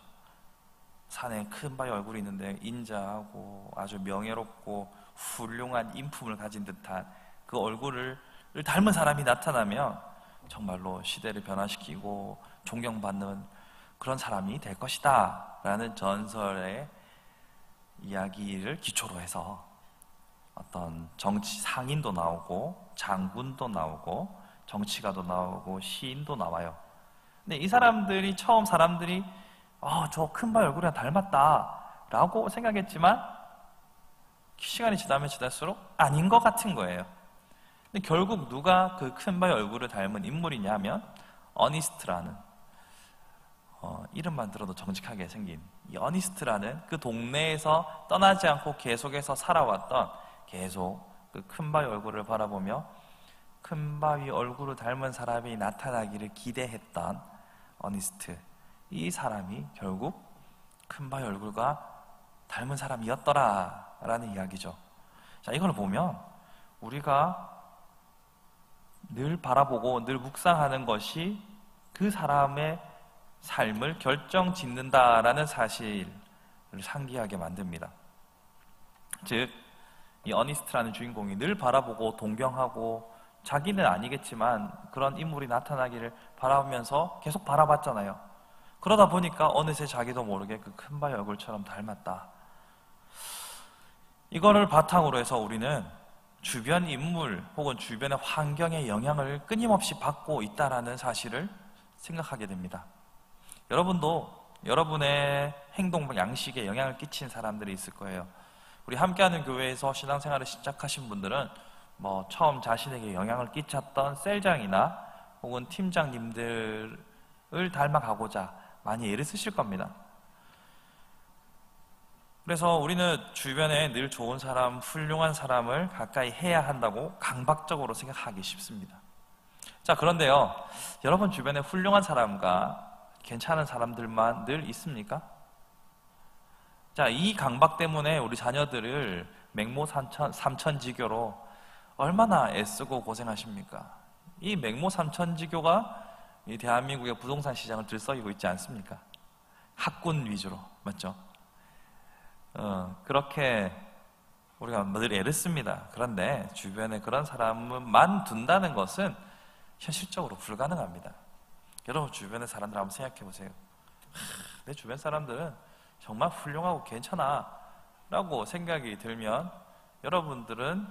[SPEAKER 1] 산에 큰바위 얼굴이 있는데 인자하고 아주 명예롭고 훌륭한 인품을 가진 듯한 그 얼굴을 닮은 사람이 나타나면 정말로 시대를 변화시키고 존경받는 그런 사람이 될 것이다 라는 전설의 이야기를 기초로 해서 어떤 정치 상인도 나오고 장군도 나오고 정치가도 나오고 시인도 나와요. 근데 이 사람들이 처음 사람들이 저 큰바위 얼굴이랑 닮았다 라고 생각했지만 시간이 지나면 지날수록 아닌 것 같은 거예요. 근데 결국 누가 그 큰바위 얼굴을 닮은 인물이냐 하면 어니스트라는, 이름만 들어도 정직하게 생긴 이 어니스트라는 그 동네에서 떠나지 않고 계속해서 살아왔던, 계속 그 큰바위 얼굴을 바라보며 큰바위 얼굴을 닮은 사람이 나타나기를 기대했던 어니스트, 이 사람이 결국 큰바위 얼굴과 닮은 사람이었더라 라는 이야기죠. 자, 이걸 보면 우리가 늘 바라보고 늘 묵상하는 것이 그 사람의 삶을 결정짓는다라는 사실을 상기하게 만듭니다. 즉, 이 어니스트라는 주인공이 늘 바라보고 동경하고 자기는 아니겠지만 그런 인물이 나타나기를 바라보면서 계속 바라봤잖아요. 그러다 보니까 어느새 자기도 모르게 그 큰바위 얼굴처럼 닮았다. 이거를 바탕으로 해서 우리는 주변 인물 혹은 주변의 환경의 영향을 끊임없이 받고 있다는 사실을 생각하게 됩니다. 여러분도 여러분의 행동 양식에 영향을 끼친 사람들이 있을 거예요. 우리 함께하는 교회에서 신앙생활을 시작하신 분들은 처음 자신에게 영향을 끼쳤던 셀장이나 혹은 팀장님들을 닮아가고자 많이 애를 쓰실 겁니다. 그래서 우리는 주변에 늘 좋은 사람, 훌륭한 사람을 가까이 해야 한다고 강박적으로 생각하기 쉽습니다. 자, 그런데요, 여러분 주변에 훌륭한 사람과 괜찮은 사람들만 늘 있습니까? 자, 이 강박 때문에 우리 자녀들을 맹모 삼천지교로 얼마나 애쓰고 고생하십니까? 이 맹모 삼천지교가 이 대한민국의 부동산 시장을 들썩이고 있지 않습니까? 학군 위주로, 맞죠? 그렇게 우리가 늘 애를 씁니다. 그런데 주변에 그런 사람만 둔다는 것은 현실적으로 불가능합니다. 여러분 주변의 사람들 한번 생각해 보세요. 내 주변 사람들은 정말 훌륭하고 괜찮아 라고 생각이 들면 여러분들은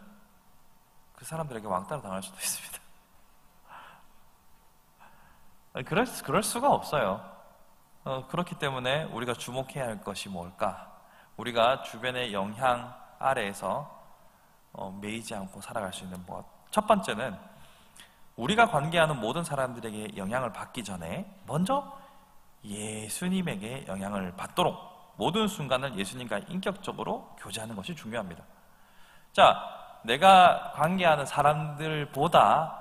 [SPEAKER 1] 그 사람들에게 왕따를 당할 수도 있습니다. 그럴 수가 없어요. 그렇기 때문에 우리가 주목해야 할 것이 뭘까? 우리가 주변의 영향 아래에서 매이지 않고 살아갈 수 있는 것. 첫 번째는 우리가 관계하는 모든 사람들에게 영향을 받기 전에 먼저 예수님에게 영향을 받도록 모든 순간을 예수님과 인격적으로 교제하는 것이 중요합니다. 자, 내가 관계하는 사람들보다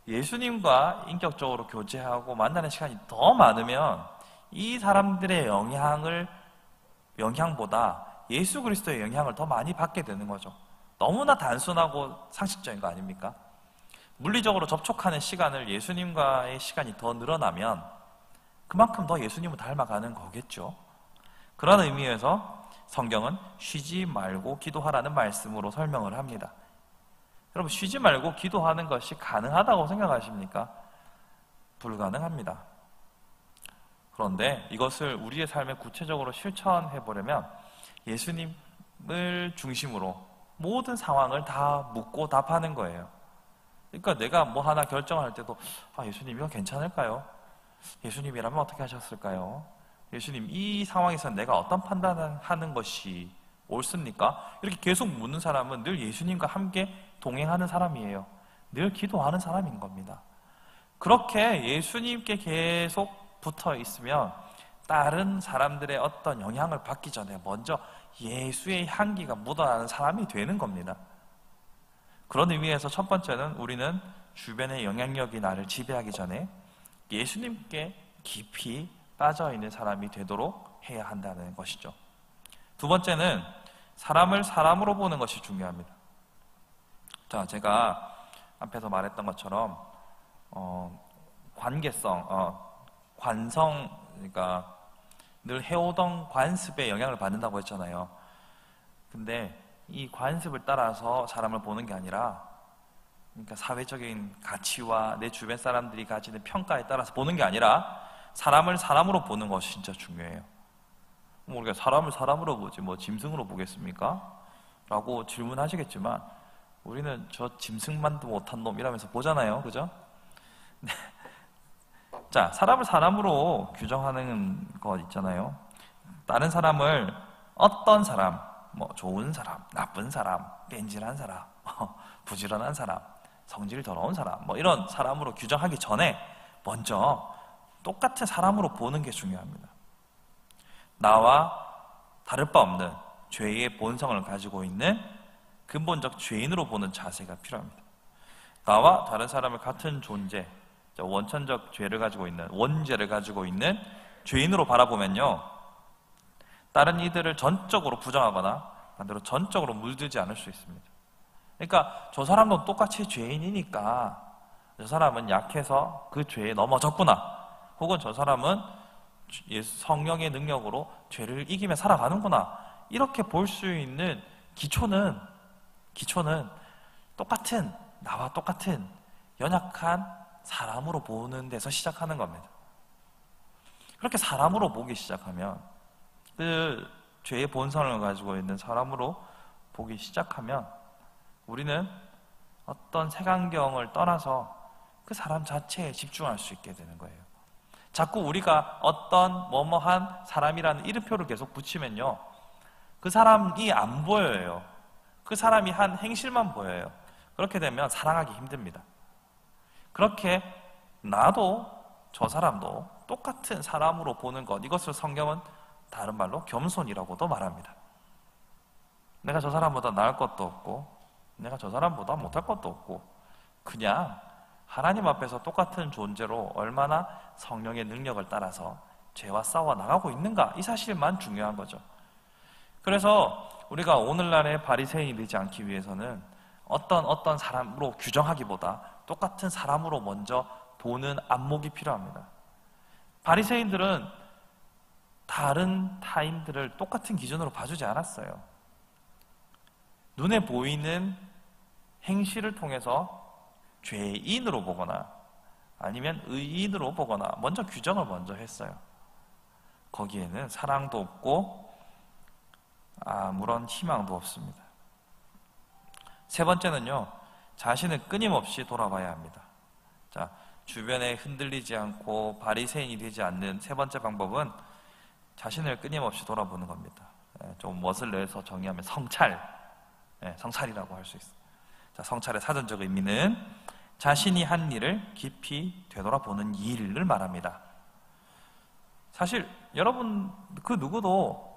[SPEAKER 1] 예수님과 인격적으로 교제하고 만나는 시간이 더 많으면 이 사람들의 영향보다 예수 그리스도의 영향을 더 많이 받게 되는 거죠. 너무나 단순하고 상식적인 거 아닙니까? 물리적으로 접촉하는 시간을 예수님과의 시간이 더 늘어나면 그만큼 더 예수님을 닮아가는 거겠죠. 그런 의미에서 성경은 쉬지 말고 기도하라는 말씀으로 설명을 합니다. 여러분, 쉬지 말고 기도하는 것이 가능하다고 생각하십니까? 불가능합니다. 그런데 이것을 우리의 삶에 구체적으로 실천해 보려면 예수님을 중심으로 모든 상황을 다 묻고 답하는 거예요. 그러니까 내가 뭐 하나 결정할 때도 예수님 이거 괜찮을까요? 예수님이라면 어떻게 하셨을까요? 예수님, 이 상황에서 내가 어떤 판단을 하는 것이 옳습니까? 이렇게 계속 묻는 사람은 늘 예수님과 함께 동행하는 사람이에요. 늘 기도하는 사람인 겁니다. 그렇게 예수님께 계속 붙어 있으면 다른 사람들의 어떤 영향을 받기 전에 먼저 예수의 향기가 묻어나는 사람이 되는 겁니다. 그런 의미에서 첫 번째는 우리는 주변의 영향력이 나를 지배하기 전에 예수님께 깊이 빠져있는 사람이 되도록 해야 한다는 것이죠. 두 번째는 사람을 사람으로 보는 것이 중요합니다. 자, 제가 앞에서 말했던 것처럼 관계성, 관성, 그러니까 늘 해오던 관습에 영향을 받는다고 했잖아요. 근데 이 관습을 따라서 사람을 보는 게 아니라, 그러니까 사회적인 가치와 내 주변 사람들이 가지는 평가에 따라서 보는 게 아니라 사람을 사람으로 보는 것이 진짜 중요해요. 우리가 사람을 사람으로 보지 뭐 짐승으로 보겠습니까? 라고 질문하시겠지만 우리는 저 짐승만도 못한 놈 이러면서 보잖아요. 그죠? 자, 사람을 사람으로 규정하는 것 있잖아요. 다른 사람을 어떤 사람, 뭐 좋은 사람, 나쁜 사람, 뺀질한 사람, 부지런한 사람, 성질 더러운 사람, 뭐 이런 사람으로 규정하기 전에 먼저 똑같은 사람으로 보는 게 중요합니다. 나와 다를 바 없는 죄의 본성을 가지고 있는 근본적 죄인으로 보는 자세가 필요합니다. 나와 다른 사람을 같은 존재, 원천적 죄를 가지고 있는, 원죄를 가지고 있는 죄인으로 바라보면요, 다른 이들을 전적으로 부정하거나 반대로 전적으로 물들지 않을 수 있습니다. 그러니까 저 사람도 똑같이 죄인이니까 저 사람은 약해서 그 죄에 넘어졌구나, 혹은 저 사람은 성령의 능력으로 죄를 이기며 살아가는구나, 이렇게 볼 수 있는 기초는 똑같은, 나와 똑같은 연약한 사람으로 보는 데서 시작하는 겁니다. 그렇게 사람으로 보기 시작하면, 그 죄의 본성을 가지고 있는 사람으로 보기 시작하면 우리는 어떤 색안경을 떠나서 그 사람 자체에 집중할 수 있게 되는 거예요. 자꾸 우리가 어떤 뭐뭐한 사람이라는 이름표를 계속 붙이면요, 그 사람이 안 보여요. 그 사람이 한 행실만 보여요. 그렇게 되면 사랑하기 힘듭니다. 그렇게 나도 저 사람도 똑같은 사람으로 보는 것, 이것을 성경은 다른 말로 겸손이라고도 말합니다. 내가 저 사람보다 나을 것도 없고 내가 저 사람보다 못할 것도 없고 그냥 하나님 앞에서 똑같은 존재로 얼마나 성령의 능력을 따라서 죄와 싸워 나가고 있는가, 이 사실만 중요한 거죠. 그래서 우리가 오늘날의 바리새인이 되지 않기 위해서는 어떤 사람으로 규정하기보다 똑같은 사람으로 먼저 보는 안목이 필요합니다. 바리새인들은 다른 타인들을 똑같은 기준으로 봐주지 않았어요. 눈에 보이는 행실을 통해서 죄인으로 보거나 아니면 의인으로 보거나 먼저 규정을 먼저 했어요. 거기에는 사랑도 없고 아무런 희망도 없습니다. 세 번째는요, 자신을 끊임없이 돌아봐야 합니다. 자, 주변에 흔들리지 않고 바리새인이 되지 않는 세 번째 방법은 자신을 끊임없이 돌아보는 겁니다. 좀 멋을 내서 정의하면 성찰이라고 할 수 있어요. 자, 성찰의 사전적 의미는 자신이 한 일을 깊이 되돌아보는 일을 말합니다. 사실 여러분 그 누구도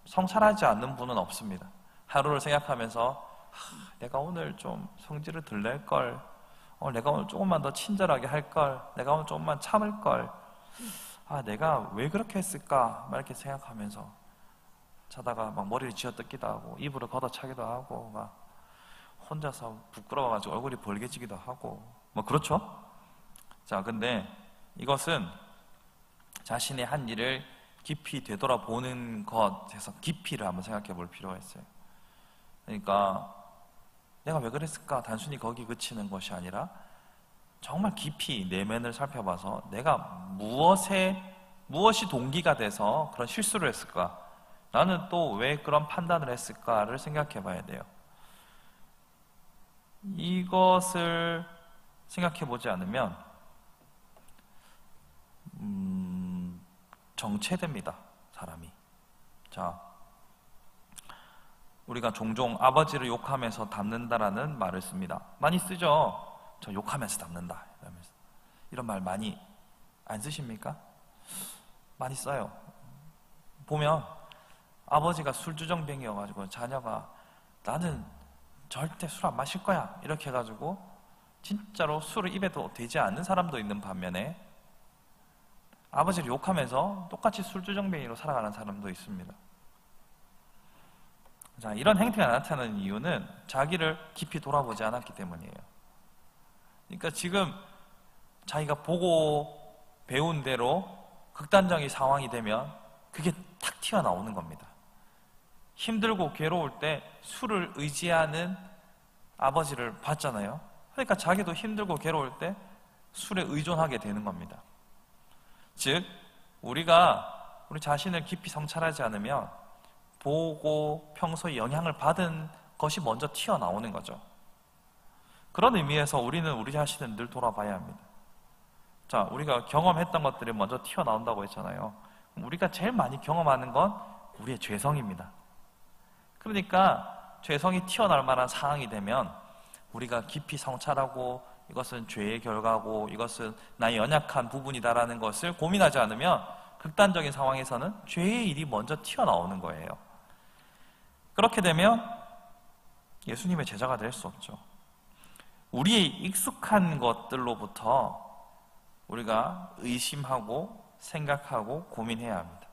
[SPEAKER 1] 성찰하지 않는 분은 없습니다. 하루를 생각하면서 내가 오늘 좀 성질을 덜 낼걸, 내가 오늘 조금만 더 친절하게 할걸, 내가 오늘 조금만 참을걸, 내가 왜 그렇게 했을까 막 이렇게 생각하면서 자다가 막 머리를 쥐어뜯기도 하고 이불을 걷어차기도 하고 막 혼자서 부끄러워가지고 얼굴이 벌개지기도 하고 뭐 그렇죠? 자, 근데 이것은 자신의 한 일을 깊이 되돌아보는 것에서 깊이를 한번 생각해 볼 필요가 있어요. 그러니까 내가 왜 그랬을까 단순히 거기 그치는 것이 아니라 정말 깊이 내면을 살펴봐서 내가 무엇이 동기가 돼서 그런 실수를 했을까, 나는 또 왜 그런 판단을 했을까를 생각해 봐야 돼요. 이것을 생각해 보지 않으면 정체됩니다, 사람이. 자, 우리가 종종 아버지를 욕하면서 닮는다라는 말을 씁니다. 많이 쓰죠? 저 욕하면서 닮는다 이러면서. 이런 말 많이 안 쓰십니까? 많이 써요. 보면 아버지가 술주정뱅이여가지고 자녀가 나는 절대 술 안 마실 거야 이렇게 해가지고 진짜로 술을 입에도 대지 않는 사람도 있는 반면에 아버지를 욕하면서 똑같이 술주정뱅이로 살아가는 사람도 있습니다. 자, 이런 행태가 나타나는 이유는 자기를 깊이 돌아보지 않았기 때문이에요. 그러니까 지금 자기가 보고 배운 대로 극단적인 상황이 되면 그게 탁 튀어나오는 겁니다. 힘들고 괴로울 때 술을 의지하는 아버지를 봤잖아요. 그러니까 자기도 힘들고 괴로울 때 술에 의존하게 되는 겁니다. 즉, 우리가 우리 자신을 깊이 성찰하지 않으면 보고 평소에 영향을 받은 것이 먼저 튀어나오는 거죠. 그런 의미에서 우리는 우리 자신을 늘 돌아봐야 합니다. 자, 우리가 경험했던 것들이 먼저 튀어나온다고 했잖아요. 우리가 제일 많이 경험하는 건 우리의 죄성입니다. 그러니까 죄성이 튀어나올 만한 상황이 되면 우리가 깊이 성찰하고 이것은 죄의 결과고 이것은 나의 연약한 부분이다라는 것을 고민하지 않으면 극단적인 상황에서는 죄의 일이 먼저 튀어나오는 거예요. 그렇게 되면 예수님의 제자가 될 수 없죠. 우리의 익숙한 것들로부터 우리가 의심하고 생각하고 고민해야 합니다.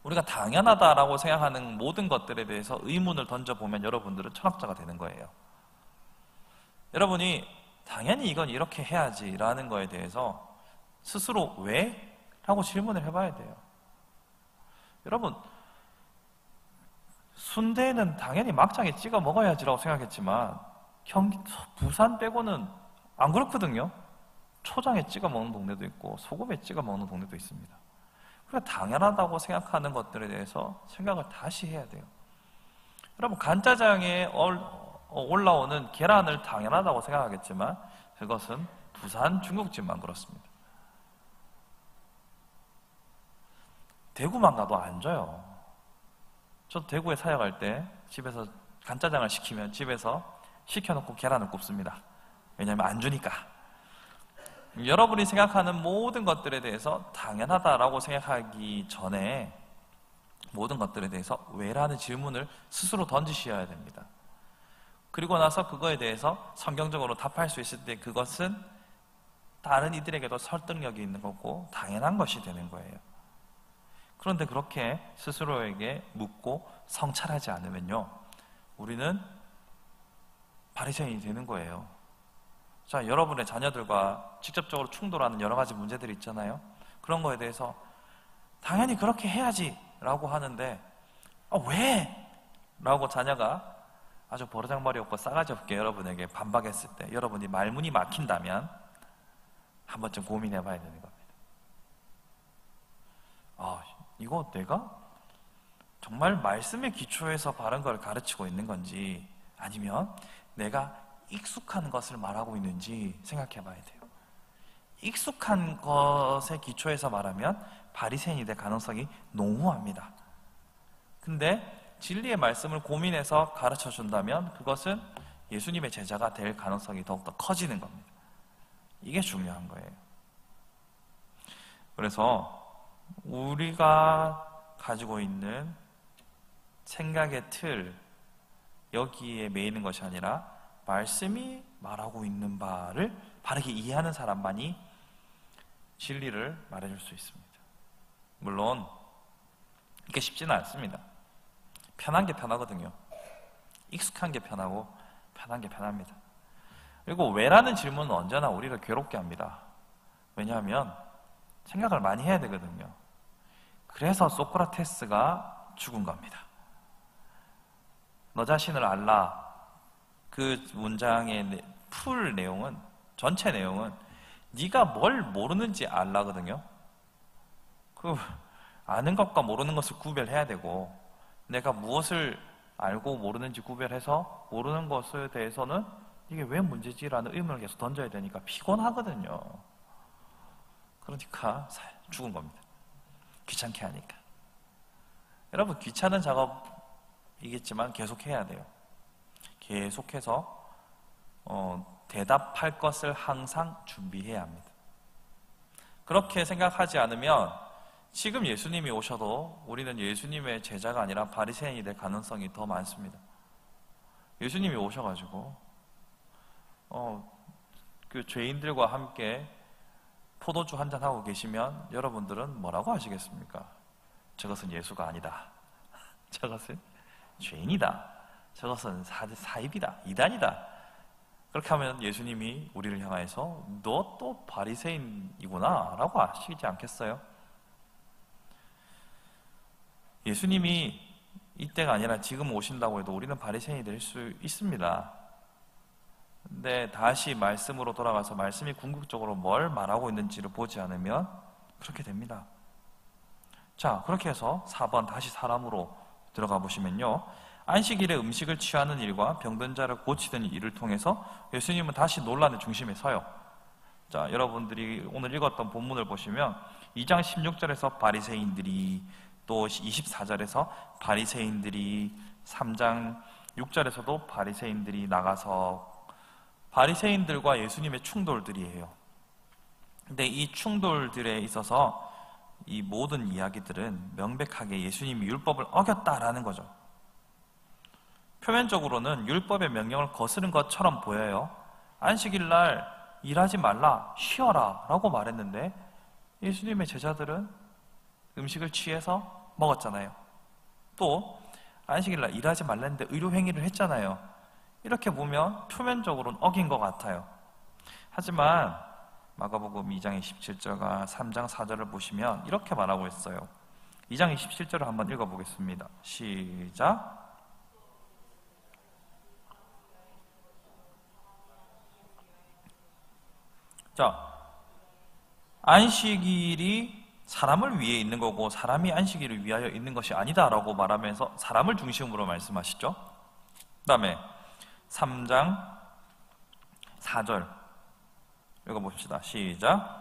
[SPEAKER 1] 우리가 당연하다라고 생각하는 모든 것들에 대해서 의문을 던져보면 여러분들은 철학자가 되는 거예요. 여러분이 당연히 이건 이렇게 해야지 라는 거에 대해서 스스로 왜? 라고 질문을 해봐야 돼요. 여러분, 순대는 당연히 막장에 찍어 먹어야지라고 생각했지만 부산 빼고는 안 그렇거든요. 초장에 찍어 먹는 동네도 있고 소금에 찍어 먹는 동네도 있습니다. 그러니까 당연하다고 생각하는 것들에 대해서 생각을 다시 해야 돼요. 여러분, 간짜장에 올라오는 계란을 당연하다고 생각하겠지만 그것은 부산 중국집만 그렇습니다. 대구만 가도 안 줘요. 저 대구에 사역할 때 집에서 간짜장을 시키면 집에서 시켜놓고 계란을 굽습니다. 왜냐하면 안 주니까. 여러분이 생각하는 모든 것들에 대해서 당연하다라고 생각하기 전에 모든 것들에 대해서 왜라는 질문을 스스로 던지셔야 됩니다. 그리고 나서 그거에 대해서 성경적으로 답할 수 있을 때 그것은 다른 이들에게도 설득력이 있는 거고 당연한 것이 되는 거예요. 그런데 그렇게 스스로에게 묻고 성찰하지 않으면요, 우리는 바리새인이 되는 거예요. 자, 여러분의 자녀들과 직접적으로 충돌하는 여러 가지 문제들이 있잖아요. 그런 거에 대해서 당연히 그렇게 해야지 라고 하는데 왜? 라고 자녀가 아주 버르장머리 없고 싸가지 없게 여러분에게 반박했을 때 여러분이 말문이 막힌다면 한 번쯤 고민해 봐야 되는 겁니다. 이거 내가 정말 말씀의 기초에서 바른 걸 가르치고 있는 건지 아니면 내가 익숙한 것을 말하고 있는지 생각해 봐야 돼요. 익숙한 것의 기초에서 말하면 바리새인이 될 가능성이 농후합니다. 근데 진리의 말씀을 고민해서 가르쳐 준다면 그것은 예수님의 제자가 될 가능성이 더욱더 커지는 겁니다. 이게 중요한 거예요. 그래서 우리가 가지고 있는 생각의 틀, 여기에 매이는 것이 아니라 말씀이 말하고 있는 바를 바르게 이해하는 사람만이 진리를 말해줄 수 있습니다. 물론 이게 쉽지는 않습니다. 편한 게 편하거든요. 익숙한 게 편하고 편한 게 편합니다. 그리고 왜라는 질문은 언제나 우리를 괴롭게 합니다. 왜냐하면 생각을 많이 해야 되거든요. 그래서 소크라테스가 죽은 겁니다. 너 자신을 알라, 그 문장의 풀 내용은, 전체 내용은 네가 뭘 모르는지 알라거든요. 그 아는 것과 모르는 것을 구별해야 되고, 내가 무엇을 알고 모르는지 구별해서 모르는 것에 대해서는 이게 왜 문제지라는 의문을 계속 던져야 되니까 피곤하거든요. 그러니까 죽은 겁니다. 귀찮게 하니까. 여러분, 귀찮은 작업이겠지만 계속해야 돼요. 계속해서 대답할 것을 항상 준비해야 합니다. 그렇게 생각하지 않으면 지금 예수님이 오셔도 우리는 예수님의 제자가 아니라 바리새인이 될 가능성이 더 많습니다. 예수님이 오셔가지고 그 죄인들과 함께 포도주 한잔 하고 계시면 여러분들은 뭐라고 하시겠습니까? 저것은 예수가 아니다. 저것은 죄인이다. 저것은 사입이다. 이단이다. 그렇게 하면 예수님이 우리를 향해서 너 또 바리새인이구나 라고 하시지 않겠어요? 예수님이 이때가 아니라 지금 오신다고 해도 우리는 바리새인이 될 수 있습니다. 근데 다시 말씀으로 돌아가서 말씀이 궁극적으로 뭘 말하고 있는지를 보지 않으면 그렇게 됩니다. 자, 그렇게 해서 4번 다시 사람으로 들어가 보시면요, 안식일에 음식을 취하는 일과 병든 자를 고치는 일을 통해서 예수님은 다시 논란의 중심에 서요. 자, 여러분들이 오늘 읽었던 본문을 보시면 2장 16절에서 바리새인들이, 또 24절에서 바리새인들이, 3장 6절에서도 바리새인들이 나가서 바리새인들과 예수님의 충돌들이에요. 근데 이 충돌들에 있어서 이 모든 이야기들은 명백하게 예수님이 율법을 어겼다라는 거죠. 표면적으로는 율법의 명령을 거스른 것처럼 보여요. 안식일 날 일하지 말라, 쉬어라 라고 말했는데 예수님의 제자들은 음식을 취해서 먹었잖아요. 또 안식일 날 일하지 말랬는데 의료행위를 했잖아요. 이렇게 보면 표면적으로는 어긴 것 같아요. 하지만 마가복음 2장 27절과 3장 4절을 보시면 이렇게 말하고 있어요. 2장 27절을 한번 읽어보겠습니다. 시작. 자, 안식일이 사람을 위해 있는 거고 사람이 안식일을 위하여 있는 것이 아니다라고 말하면서 사람을 중심으로 말씀하시죠. 그 다음에 3장 4절 읽어봅시다. 시작.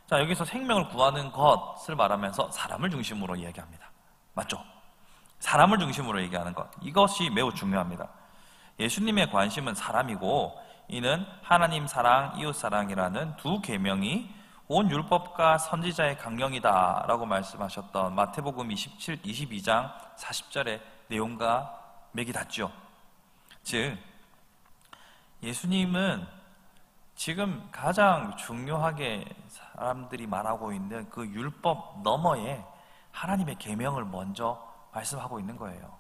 [SPEAKER 1] 자, 여기서 생명을 구하는 것을 말하면서 사람을 중심으로 이야기합니다. 맞죠? 사람을 중심으로 얘기하는 것, 이것이 매우 중요합니다. 예수님의 관심은 사람이고 이는 하나님 사랑, 이웃 사랑이라는 두 계명이 온 율법과 선지자의 강령이다 라고 말씀하셨던 마태복음 22장 40절의 내용과 맥이 닿죠. 즉 예수님은 지금 가장 중요하게 사람들이 말하고 있는 그 율법 너머에 하나님의 계명을 먼저 말씀하고 있는 거예요.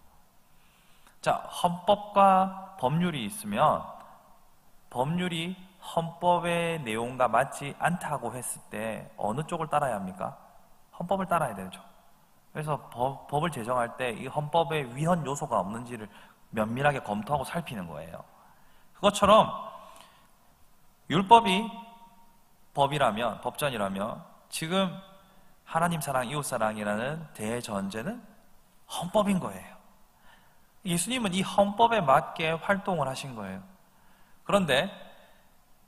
[SPEAKER 1] 자, 헌법과 법률이 있으면 법률이 헌법의 내용과 맞지 않다고 했을 때 어느 쪽을 따라야 합니까? 헌법을 따라야 되죠. 그래서 법을 제정할 때 이 헌법에 위헌 요소가 없는지를 면밀하게 검토하고 살피는 거예요. 그것처럼 율법이 법이라면, 법전이라면 지금 하나님 사랑, 이웃 사랑이라는 대전제는 헌법인 거예요. 예수님은 이 헌법에 맞게 활동을 하신 거예요. 그런데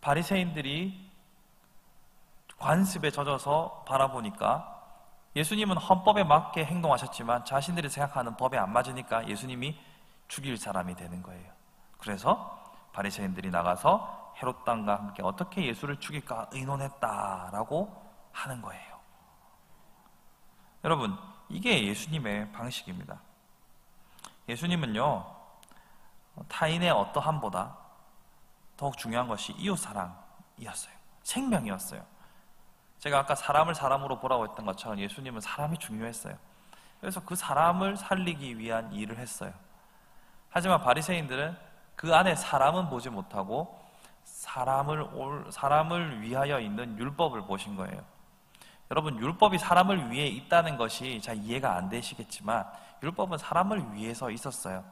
[SPEAKER 1] 바리새인들이 관습에 젖어서 바라보니까 예수님은 헌법에 맞게 행동하셨지만 자신들이 생각하는 법에 안 맞으니까 예수님이 죽일 사람이 되는 거예요. 그래서 바리새인들이 나가서 헤롯 왕과 함께 어떻게 예수를 죽일까 의논했다라고 하는 거예요. 여러분, 이게 예수님의 방식입니다. 예수님은요, 타인의 어떠함보다 더욱 중요한 것이 이웃 사랑이었어요. 생명이었어요. 제가 아까 사람을 사람으로 보라고 했던 것처럼 예수님은 사람이 중요했어요. 그래서 그 사람을 살리기 위한 일을 했어요. 하지만 바리새인들은 그 안에 사람은 보지 못하고 사람을 위하여 있는 율법을 보신 거예요. 여러분, 율법이 사람을 위해 있다는 것이 잘 이해가 안 되시겠지만 율법은 사람을 위해서 있었어요.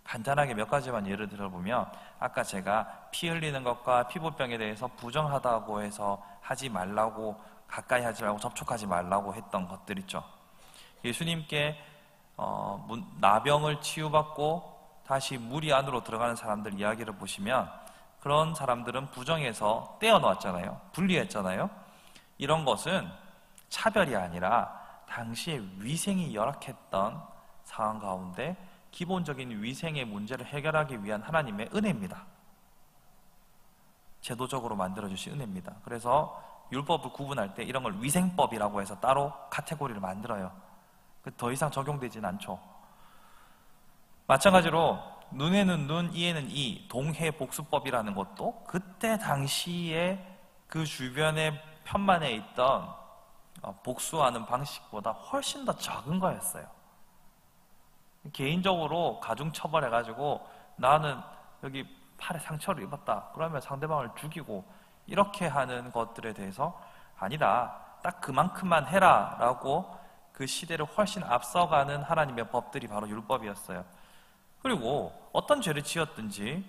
[SPEAKER 1] 간단하게 몇 가지만 예를 들어보면 아까 제가 피 흘리는 것과 피부병에 대해서 부정하다고 해서 하지 말라고, 가까이 하지 말고 접촉하지 말라고 했던 것들 있죠. 예수님께 나병을 치유받고 다시 무리 안으로 들어가는 사람들 이야기를 보시면 그런 사람들은 부정에서 떼어놓았잖아요. 분리했잖아요. 이런 것은 차별이 아니라 당시에 위생이 열악했던 상황 가운데 기본적인 위생의 문제를 해결하기 위한 하나님의 은혜입니다. 제도적으로 만들어주신 은혜입니다. 그래서 율법을 구분할 때 이런 걸 위생법이라고 해서 따로 카테고리를 만들어요. 더 이상 적용되진 않죠. 마찬가지로 눈에는 눈, 이에는 이, 동해복수법이라는 것도 그때 당시에 그 주변에 편만에 있던 복수하는 방식보다 훨씬 더 적은 거였어요. 개인적으로 가중처벌해가지고 나는 여기 팔에 상처를 입었다 그러면 상대방을 죽이고 이렇게 하는 것들에 대해서 아니다, 딱 그만큼만 해라 라고 그 시대를 훨씬 앞서가는 하나님의 법들이 바로 율법이었어요. 그리고 어떤 죄를 지었든지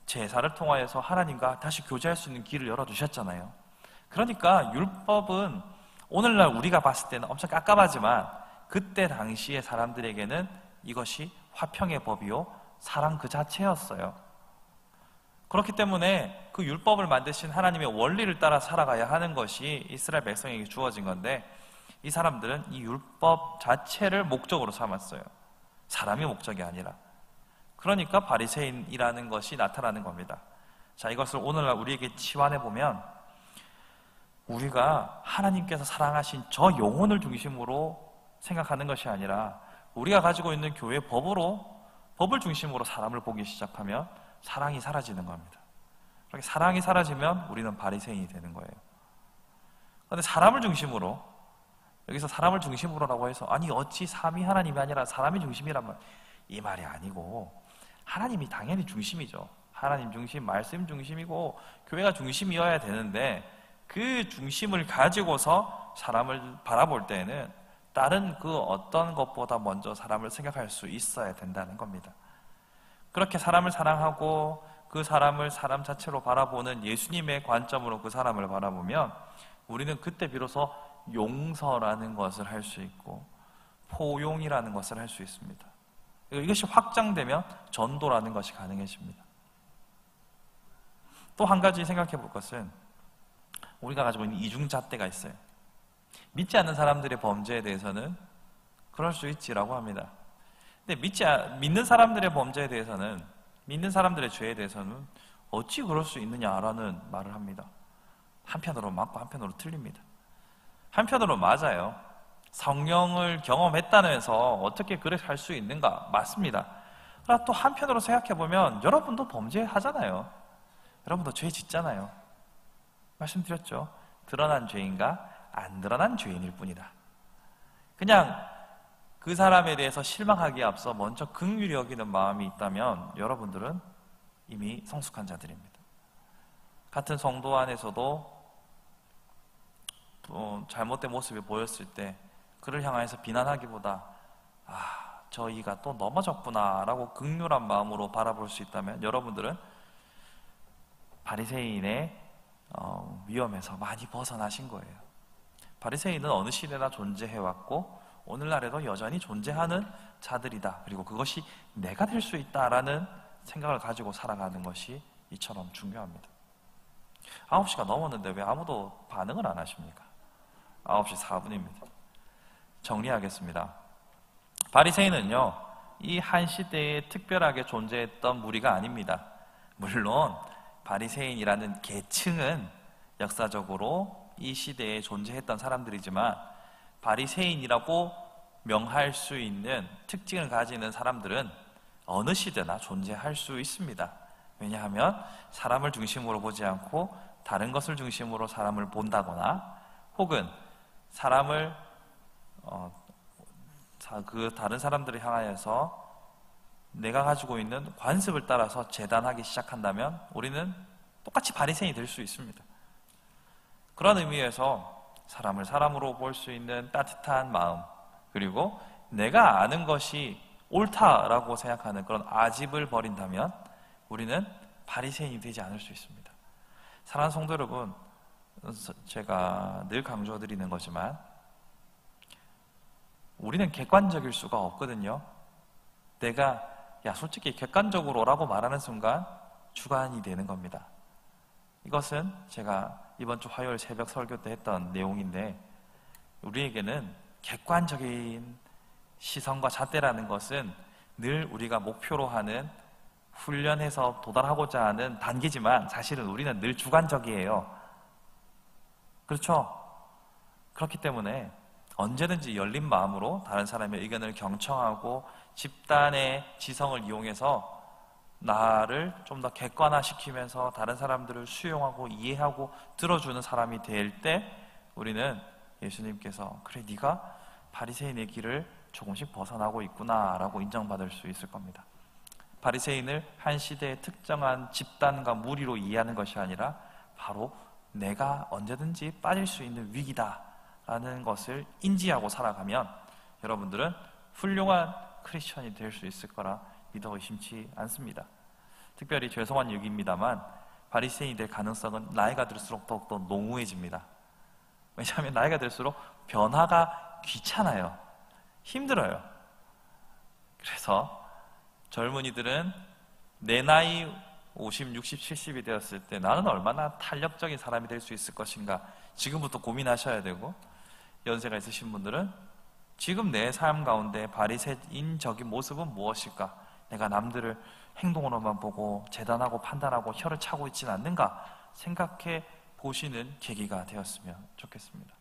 [SPEAKER 1] 제사를 통하여서 하나님과 다시 교제할 수 있는 길을 열어두셨잖아요. 그러니까 율법은 오늘날 우리가 봤을 때는 엄청 깝깝하지만 그때 당시의 사람들에게는 이것이 화평의 법이요 사랑 그 자체였어요. 그렇기 때문에 그 율법을 만드신 하나님의 원리를 따라 살아가야 하는 것이 이스라엘 백성에게 주어진 건데 이 사람들은 이 율법 자체를 목적으로 삼았어요. 사람이 목적이 아니라. 그러니까 바리새인이라는 것이 나타나는 겁니다. 자, 이것을 오늘날 우리에게 치환해 보면 우리가 하나님께서 사랑하신 저 영혼을 중심으로 생각하는 것이 아니라 우리가 가지고 있는 교회 법을 중심으로 사람을 보기 시작하면 사랑이 사라지는 겁니다. 그렇게 사랑이 사라지면 우리는 바리새인이 되는 거예요. 그런데 사람을 중심으로, 여기서 사람을 중심으로라고 해서 아니 어찌 삼위 하나님이 아니라 사람이 중심이란 말, 이 말이 아니고 하나님이 당연히 중심이죠. 하나님 중심, 말씀 중심이고 교회가 중심이어야 되는데 그 중심을 가지고서 사람을 바라볼 때에는 다른 그 어떤 것보다 먼저 사람을 생각할 수 있어야 된다는 겁니다. 그렇게 사람을 사랑하고 그 사람을 사람 자체로 바라보는 예수님의 관점으로 그 사람을 바라보면 우리는 그때 비로소 용서라는 것을 할 수 있고 포용이라는 것을 할 수 있습니다. 이것이 확장되면 전도라는 것이 가능해집니다. 또 한 가지 생각해 볼 것은 우리가 가지고 있는 이중잣대가 있어요. 믿지 않는 사람들의 범죄에 대해서는 그럴 수 있지라고 합니다. 근데 믿는 사람들의 범죄에 대해서는, 믿는 사람들의 죄에 대해서는 어찌 그럴 수 있느냐라는 말을 합니다. 한편으로 맞고 한편으로 틀립니다. 한편으로 맞아요. 성령을 경험했다는 해서 어떻게 그렇게 할 수 있는가? 맞습니다. 그러나 또 한편으로 생각해보면 여러분도 범죄하잖아요. 여러분도 죄 짓잖아요. 말씀드렸죠. 드러난 죄인과 안 드러난 죄인일 뿐이다. 그냥 그 사람에 대해서 실망하기에 앞서 먼저 긍휼히 여기는 마음이 있다면 여러분들은 이미 성숙한 자들입니다. 같은 성도 안에서도 잘못된 모습이 보였을 때 그를 향해서 비난하기보다 저희가 또 넘어졌구나 라고 긍휼한 마음으로 바라볼 수 있다면 여러분들은 바리새인의 위험에서 많이 벗어나신 거예요. 바리새인은 어느 시대나 존재해왔고 오늘날에도 여전히 존재하는 자들이다. 그리고 그것이 내가 될 수 있다라는 생각을 가지고 살아가는 것이 이처럼 중요합니다. 9시가 넘었는데 왜 아무도 반응을 안 하십니까? 9시 4분입니다. 정리하겠습니다. 바리새인은요, 이 한 시대에 특별하게 존재했던 무리가 아닙니다. 물론 바리새인이라는 계층은 역사적으로 이 시대에 존재했던 사람들이지만 바리새인이라고 명할 수 있는 특징을 가지는 사람들은 어느 시대나 존재할 수 있습니다. 왜냐하면 사람을 중심으로 보지 않고 다른 것을 중심으로 사람을 본다거나 혹은 사람을 그 다른 사람들을 향하여서 내가 가지고 있는 관습을 따라서 재단하기 시작한다면 우리는 똑같이 바리새인이 될 수 있습니다. 그런 의미에서 사람을 사람으로 볼 수 있는 따뜻한 마음, 그리고 내가 아는 것이 옳다라고 생각하는 그런 아집을 버린다면 우리는 바리새인이 되지 않을 수 있습니다. 사랑하는 성도 여러분, 제가 늘 강조드리는 거지만 우리는 객관적일 수가 없거든요. 내가 야, 솔직히 객관적으로라고 말하는 순간 주관이 되는 겁니다. 이것은 제가 이번 주 화요일 새벽 설교 때 했던 내용인데, 우리에게는 객관적인 시선과 잣대라는 것은 늘 우리가 목표로 하는, 훈련해서 도달하고자 하는 단계지만 사실은 우리는 늘 주관적이에요. 그렇죠? 그렇기 때문에 언제든지 열린 마음으로 다른 사람의 의견을 경청하고 집단의 지성을 이용해서 나를 좀 더 객관화시키면서 다른 사람들을 수용하고 이해하고 들어주는 사람이 될 때, 우리는 예수님께서 그래, 네가 바리새인의 길을 조금씩 벗어나고 있구나 라고 인정받을 수 있을 겁니다. 바리새인을 한 시대의 특정한 집단과 무리로 이해하는 것이 아니라 바로 내가 언제든지 빠질 수 있는 위기다라는 것을 인지하고 살아가면 여러분들은 훌륭한 크리스천이 될 수 있을 거라 믿어 의심치 않습니다. 특별히 죄송한 얘기입니다만 바리새인이 될 가능성은 나이가 들수록 더욱더 농후해집니다. 왜냐하면 나이가 들수록 변화가 귀찮아요. 힘들어요. 그래서 젊은이들은 내 나이 50, 60, 70이 되었을 때 나는 얼마나 탄력적인 사람이 될 수 있을 것인가 지금부터 고민하셔야 되고, 연세가 있으신 분들은 지금 내 삶 가운데 바리새인적인 모습은 무엇일까? 내가 남들을 행동으로만 보고 재단하고 판단하고 혀를 차고 있지는 않는가 생각해 보시는 계기가 되었으면 좋겠습니다.